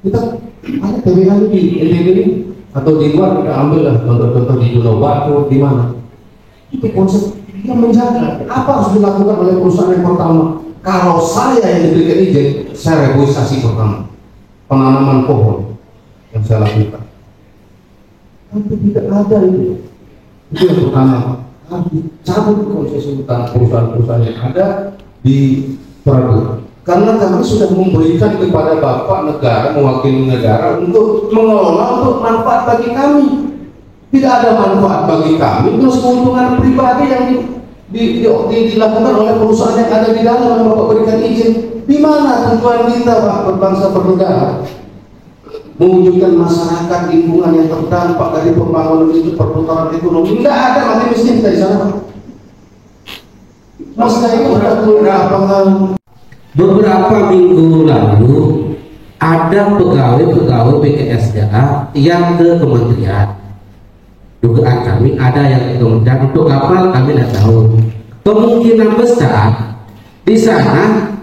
Kita ada TWA di NTB atau di luar kita ambil lah contoh-contoh di Pulau Batu di mana itu konsep yang menjaga apa harus dilakukan oleh perusahaan yang pertama. Kalau saya yang diberikan izin, saya reboisasi pertama penanaman pohon yang saya lakukan, tapi tidak ada itu yang pertama harus dicabut konsesi hutan perusahaan-perusahaan yang ada di Prabu. Karena kami sudah memberikan kepada Bapak negara, mewakili negara untuk mengelola untuk manfaat bagi kami. Tidak ada manfaat bagi kami, terus keuntungan pribadi yang dilakukan oleh perusahaan yang ada di dalam yang Bapak berikan izin. Di mana tujuan kita Pak berbangsa bernegara? mewujudkan masyarakat lingkungan yang terdampak dari pembangunan itu perputaran ekonomi. Tidak ada mati miskin di sana. Masa itu beberapa minggu lalu ada pegawai BKSDA yang ke kementerian. Dugaan kami ada yang ke kementerian, untuk apa kami tidak tahu. Kemungkinan besar di sana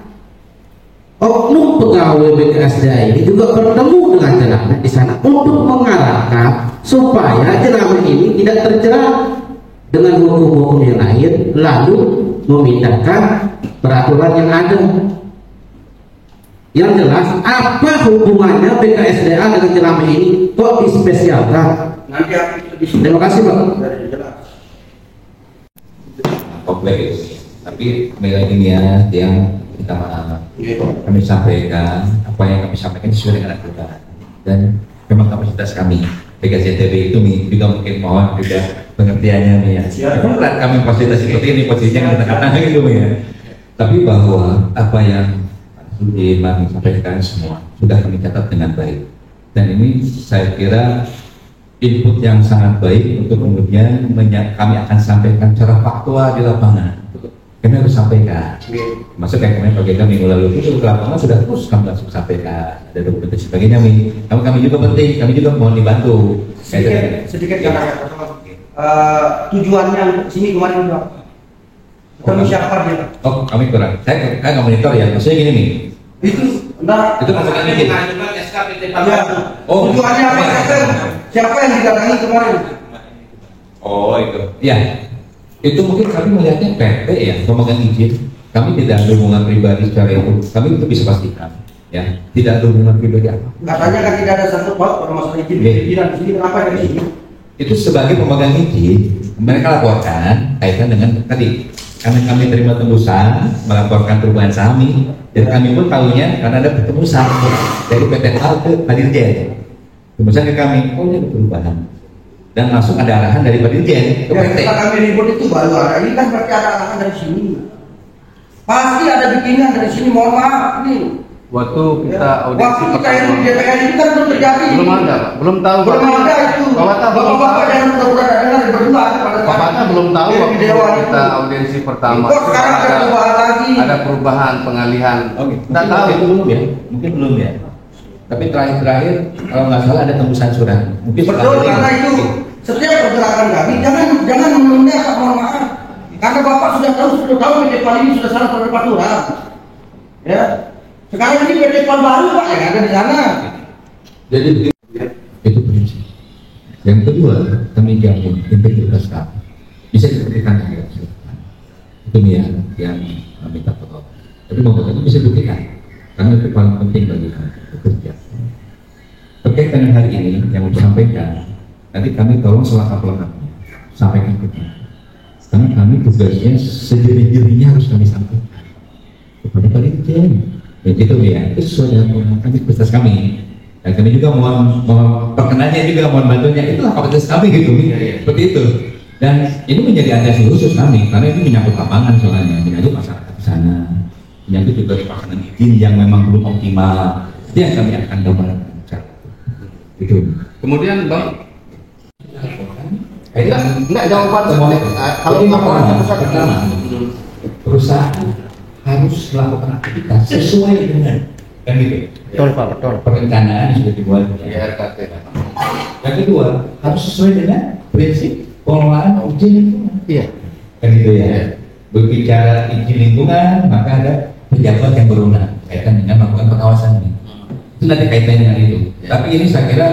oknum pegawai BKSDA ini juga bertemu dengan Jelama di sana untuk mengarahkan supaya Jelama ini tidak terjerat dengan hukum-hukum yang lain, lalu memindahkan peraturan yang ada. Yang jelas, apa hubungannya BKSDA dengan Jelama ini kok dispesialkan? Terima kasih, Pak. Kompleks, tapi nilai ilmiah yang kita kami sampaikan, apa yang kami sampaikan sesuai dengan aturan dan memang kapasitas kami BKSDB itu juga mungkin mohon juga pengertiannya nih ya. Berat kami fasilitas seperti ini posisinya kita katakan gitu ya. Tapi bahwa apa yang Pak Sudi sampaikan semua sudah kami catat dengan baik. Dan ini saya kira input yang sangat baik untuk kemudian kami akan sampaikan secara faktual di lapangan. Kami harus sampaikan. Maksudnya kemarin bagi kami minggu lalu itu ke lapangan sudah terus kami langsung sampaikan. Ada dokumentasi sebagainya. Kami juga penting, kami juga mohon dibantu. Sedikit kata tujuannya sini kemarin juga. Kami siapa dia? Oh, kami kurang. Saya nggak monitor ya. Maksudnya gini nih. Itu enggak. Itu maksudnya ini. Oh, tujuannya apa? Siapa yang didatangi kemarin? Oh, itu. Ya. Itu mungkin kami melihatnya PT ya, pemegang izin. Kami tidak ada hubungan pribadi secara itu. Kami itu bisa pastikan. Ya, tidak ada hubungan pribadi apa. Katanya kan tidak ada satu pada masalah izin. Izinan di sini kenapa dari sini? Itu sebagai pemegang izin, mereka laporkan kaitan dengan tadi. Kami terima tembusan melaporkan perubahan saham ini, dan kami pun tahunya karena ada tembusan dari PT Al ke Pak Dirjen. Tembusan ke kami, oh ini ada perubahan, dan langsung ada arahan dari Pak Dirjen ke PT. Setelah kami ribut itu baru ada, ini kan berarti ada arahan dari sini. Pasti ada bikinan dari sini, mohon maaf nih. Waktu kita audiensi waktu kita yang di DPR itu kan belum terjadi. Belum ada, belum tahu. Belum ada itu. Bapak-bapak yang sudah dengar berdua Bapaknya belum tahu waktu kita audiensi pertama. Kok sekarang ada perubahan lagi? Ada perubahan pengalihan. Oke, tidak tahu itu belum ya, mungkin belum ya. Tapi terakhir kalau nggak salah ada tembusan surat. Mungkin betul karena itu setiap pergerakan kami jangan menunda, mohon maaf. Karena Bapak sudah tahu PT PAL ini sudah salah terhadap aturan. Ya. Sekarang ini PT PAL baru Pak yang ada di sana. Jadi itu prinsip. Yang kedua, kami jamin integritas kami bisa dibuktikan dengan itu nih yang kami minta foto. Tapi mau itu bisa dibuktikan karena itu paling penting bagi kami bekerja. Terkait dengan hari ini yang mau disampaikan, nanti kami tolong selengkap-lengkapnya sampaikan ke kami. Karena kami tugasnya sejeri-jerinya harus kami sampaikan kepada Pak Dirjen. Dan itu ya, itu sesuai dengan kapasitas kami. Dan kami juga mohon perkenannya juga mohon bantunya, itulah kapasitas kami gitu, seperti itu. Dan ini menjadi atensi khusus kami karena ini menyangkut lapangan soalnya, menyangkut masyarakat di sana, menyangkut juga pelaksanaan izin yang memang belum optimal. Itu yang kami akan gambarkan. Itu. Kemudian Bang, enggak jawaban kalau laporan pertama, perusahaan harus melakukan aktivitas sesuai dengan kan gitu. Betul Pak, betul. Perencanaan yang sudah dibuat di RKT. Yang kedua harus sesuai dengan prinsip pengelolaan izin lingkungan. Iya. Kan gitu ya. Berbicara izin lingkungan maka ada pejabat yang berwenang kaitan dengan melakukan pengawasan ini. Itu nanti kaitannya dengan itu. Tapi ini saya kira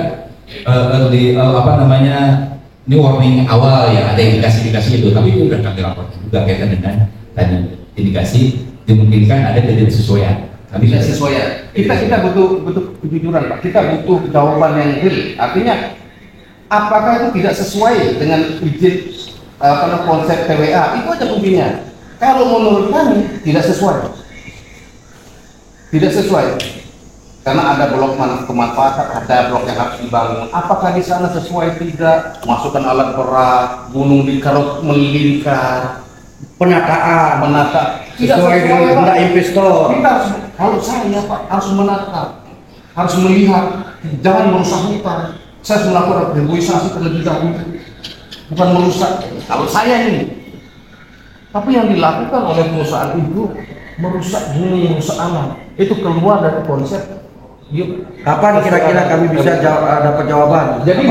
ini warning awal ya, ada indikasi-indikasi itu. Tapi itu sudah kami laporkan juga kaitan dengan tadi indikasi dimungkinkan ada ketidaksesuaian. Tidak sesuai. Kita butuh kejujuran Pak. Kita butuh jawaban yang real. Artinya apakah itu tidak sesuai dengan izin konsep TWA? Itu aja kuncinya. Kalau menurut kami tidak sesuai. Tidak sesuai. Karena ada blok pemanfaatan, ada blok yang harus dibangun. Apakah di sana sesuai tidak? Masukkan alat berat, gunung dikeruk melingkar, Penata sesuai dengan investor. Kita harus saya Pak harus menata, harus melihat Jangan merusak hutan. Saya sudah melakukan reboisasi terlebih dahulu, bukan merusak. Kalau saya ini, tapi yang dilakukan oleh perusahaan itu merusak bumi, merusak alam. Itu keluar dari konsep. Kapan kira-kira kami bisa dapat jawaban? Jadi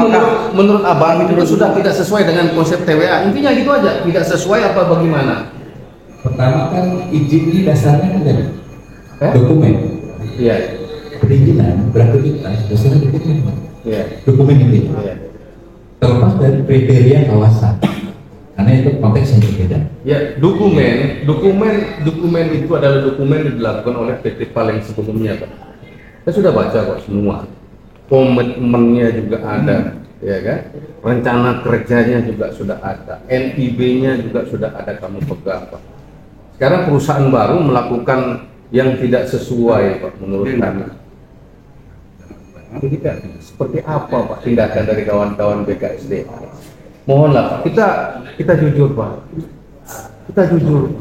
menurut Abang itu sudah tidak sesuai dengan konsep TWA. Intinya gitu aja, tidak sesuai apa bagaimana? Pertama kan izin ini dasarnya kan dari dokumen. Iya. Perizinan beraktivitas dasarnya dokumen. Iya. Dokumen ini. Iya. Terlepas dari kriteria kawasan. Karena itu konteks yang berbeda. Ya, dokumen itu adalah dokumen yang dilakukan oleh PT PAL yang sebelumnya, Pak. Saya sudah baca kok semua. Komitmennya juga ada, ya kan? Rencana kerjanya juga sudah ada, NIB-nya juga sudah ada, kamu pegang, Pak. Sekarang perusahaan baru melakukan yang tidak sesuai, Pak, menurut kami. Seperti apa, Pak, tindakan dari kawan-kawan BKSD? Mohonlah, Pak, kita jujur, Pak. Kita jujur.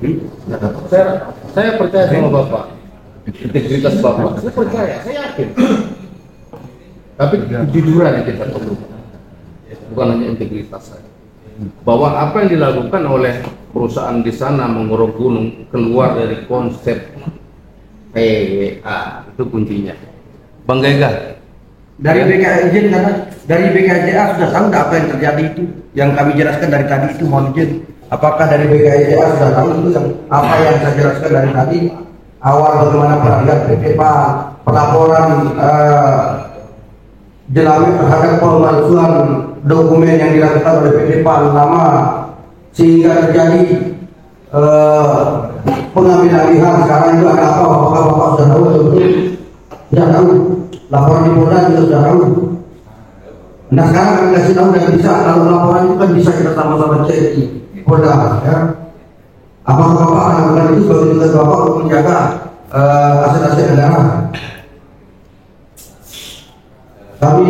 Saya percaya sama Bapak. Integritas Bapak, saya percaya, saya yakin. Tapi kejujuran yang kita perlu, bukan hanya integritas saja. Bahwa apa yang dilakukan oleh perusahaan di sana menguruk gunung keluar dari konsep TWA, itu kuncinya. Bang Gega. Dari BKIJ karena dari BKIJA sudah tahu nggak apa yang terjadi itu yang kami jelaskan dari tadi itu, mohon izin. Apakah dari BKIJA sudah tahu itu yang apa yang saya jelaskan dari tadi awal bagaimana peradilan PT PAL, pelaporan Jelami terhadap pemalsuan dokumen yang dilakukan oleh PT PAL lama sehingga terjadi pengambilan alih sekarang itu ada apa? Apakah Bapak sudah tahu atau belum? Sudah tahu. Laporan di Polda juga sudah tahu. Nah sekarang kami kasih tahu dan bisa, kalau laporan itu kan bisa kita sama-sama cek di Polda, ya. Apakah Bapak akan melakukan itu sebagai tugas Bapak untuk menjaga aset-aset negara? Kami,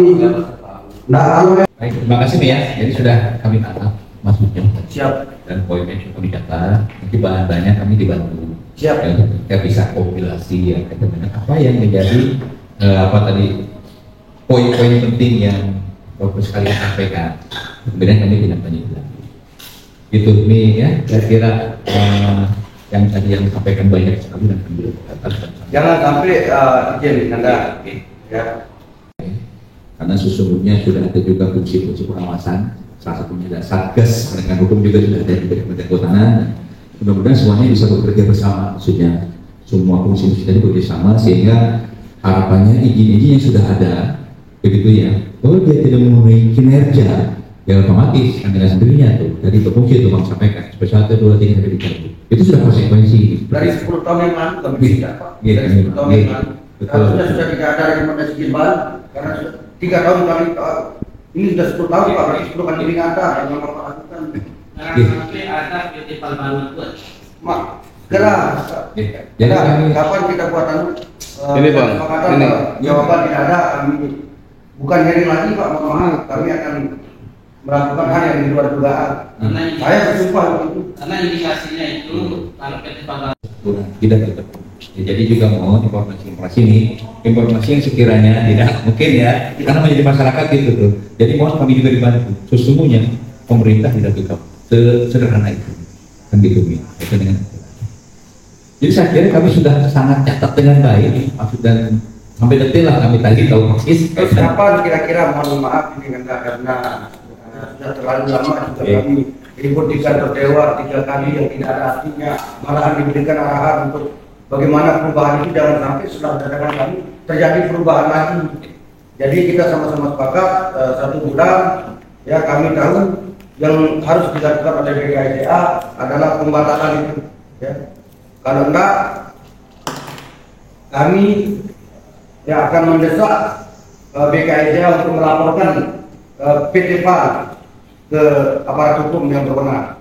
Baik, terima kasih ya. Jadi sudah kami tangkap maksudnya. Siap. Dan poinnya sudah kami catat. Nanti bahan-bahannya kami dibantu. Siap. Ya, kita bisa kompilasi ya, apa yang menjadi apa tadi poin-poin penting yang Bapak sekali sampaikan. Kemudian kami tidak lanjut lagi. Itu nih ya, kira-kira yang tadi yang disampaikan banyak sekali dan kami jangan sampai izin Anda ya. Karena sesungguhnya sudah ada juga fungsi-fungsi pengawasan, salah satunya ada Satgas dengan hukum juga sudah ada di Kementerian Kehutanan. Mudah-mudahan semuanya bisa bekerja bersama, maksudnya semua fungsi tadi bekerja sama sehingga harapannya izin-izin yang sudah ada begitu ya, kalau dia tidak memenuhi kinerja ya otomatis kan dengan sendirinya tuh dari fungsi itu Bang sampaikan spesial 1, 2, 3 sampai 3 itu sudah konsekuensi dari 10 tahun yang lalu kami tidak, Pak. Dari 10 tahun yang lalu harusnya sudah tidak ada rekomendasi izin baru karena sudah 3 tahun kami ini sudah 10 tahun Pak, berarti 10 kali ini ada yang Bapak lakukan. Nanti ada PT PAL baru itu. Mak, jelas. Jadi kapan kita buat ini Bang, ini jawaban tidak ada, kami bukan hearing lagi Pak, mohon maaf, kami akan melakukan hal yang di luar dugaan. Saya bersumpah itu. Karena indikasinya itu kalau PT PAL tidak tetap. Ya, jadi juga mohon informasi ini, informasi yang sekiranya tidak mungkin ya, karena menjadi masyarakat gitu tuh. Jadi mohon kami juga dibantu. Sesungguhnya pemerintah tidak tetap sederhana itu, kan gitu nih. Jadi saya kira kami sudah sangat catat dengan baik, maksud dan sampai detail lah kami tadi tahu persis. Kapan kira-kira, mohon maaf ini karena sudah terlalu lama juga kami ribut di kantor Dewan 3 kali yang tidak ada artinya, malahan diberikan arahan untuk bagaimana perubahan itu jangan sampai setelah kedatangan kami terjadi perubahan lagi. Jadi kita sama-sama sepakat 1 bulan ya kami tahu yang harus dilakukan oleh BKIJA adalah pembatasan itu. Ya. Kalau enggak, kami ya akan mendesak BKIJA untuk melaporkan PT PAL ke aparat hukum yang berwenang.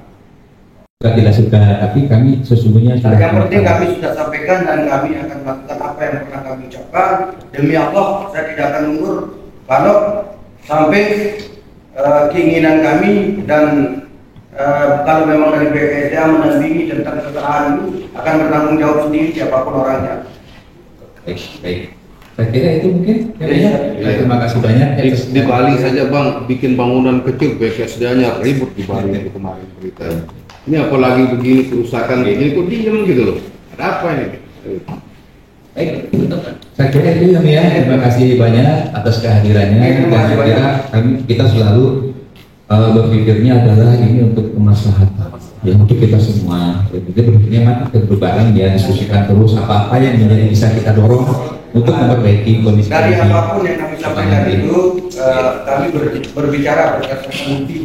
Tidak suka, tapi kami sesungguhnya yang penting kami sudah sampaikan dan kami akan melakukan apa yang pernah kami ucapkan. Demi Allah, saya tidak akan mundur kalau sampai keinginan kami dan kalau memang dari BKSDA mendampingi tentang kesalahan itu akan bertanggung jawab sendiri siapapun orangnya. Baik. Saya kira itu mungkin. Terima kasih banyak. Di Bali saja Bang, bikin bangunan kecil BKSDA-nya ribut di Bali itu kemarin berita. Ini apalagi begini kerusakan begini kok diem gitu loh. Ada apa ini? Baik, saya kira itu ya. Terima kasih banyak atas kehadirannya. Dan saya kira kita selalu berpikirnya adalah ini untuk kemaslahatan ya, untuk kita semua. Jadi berpikirnya mati berbareng ya, diskusikan terus apa-apa yang menjadi bisa kita dorong untuk memperbaiki kondisi dari apapun yang kami sampaikan itu kami berbicara berdasarkan bukti,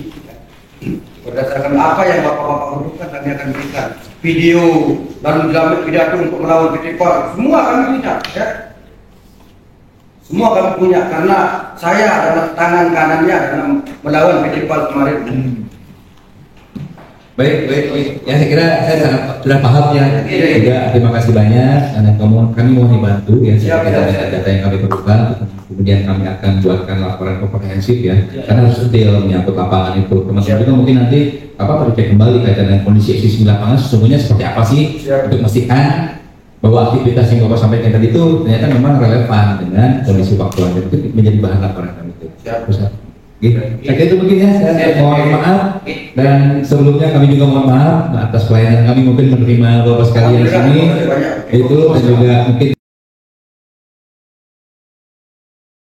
berdasarkan apa yang bapak-bapak butuhkan kami akan berikan video lalu dalam pidato untuk melawan PT PAL, semua kami punya ya. Semua kami punya karena saya adalah tangan kanannya dalam melawan PT PAL kemarin. Baik. Ya saya kira saya sudah paham ya. Juga terima kasih banyak. Karena kami mau dibantu ya. Kita data yang kami perlukan. Kemudian kami akan buatkan laporan komprehensif ya. Karena harus detail menyangkut lapangan itu. Termasuk juga mungkin nanti perlu cek kembali kaitan dengan kondisi existing lapangan sesungguhnya seperti apa sih untuk memastikan bahwa aktivitas yang Bapak sampaikan tadi itu ternyata memang relevan dengan kondisi waktu itu menjadi bahan laporan kami itu. Gitu. Saya kira itu mungkin ya, saya mohon maaf dan sebelumnya kami juga mohon maaf atas pelayanan kami mungkin menerima Bapak sekalian di sini itu dan juga mungkin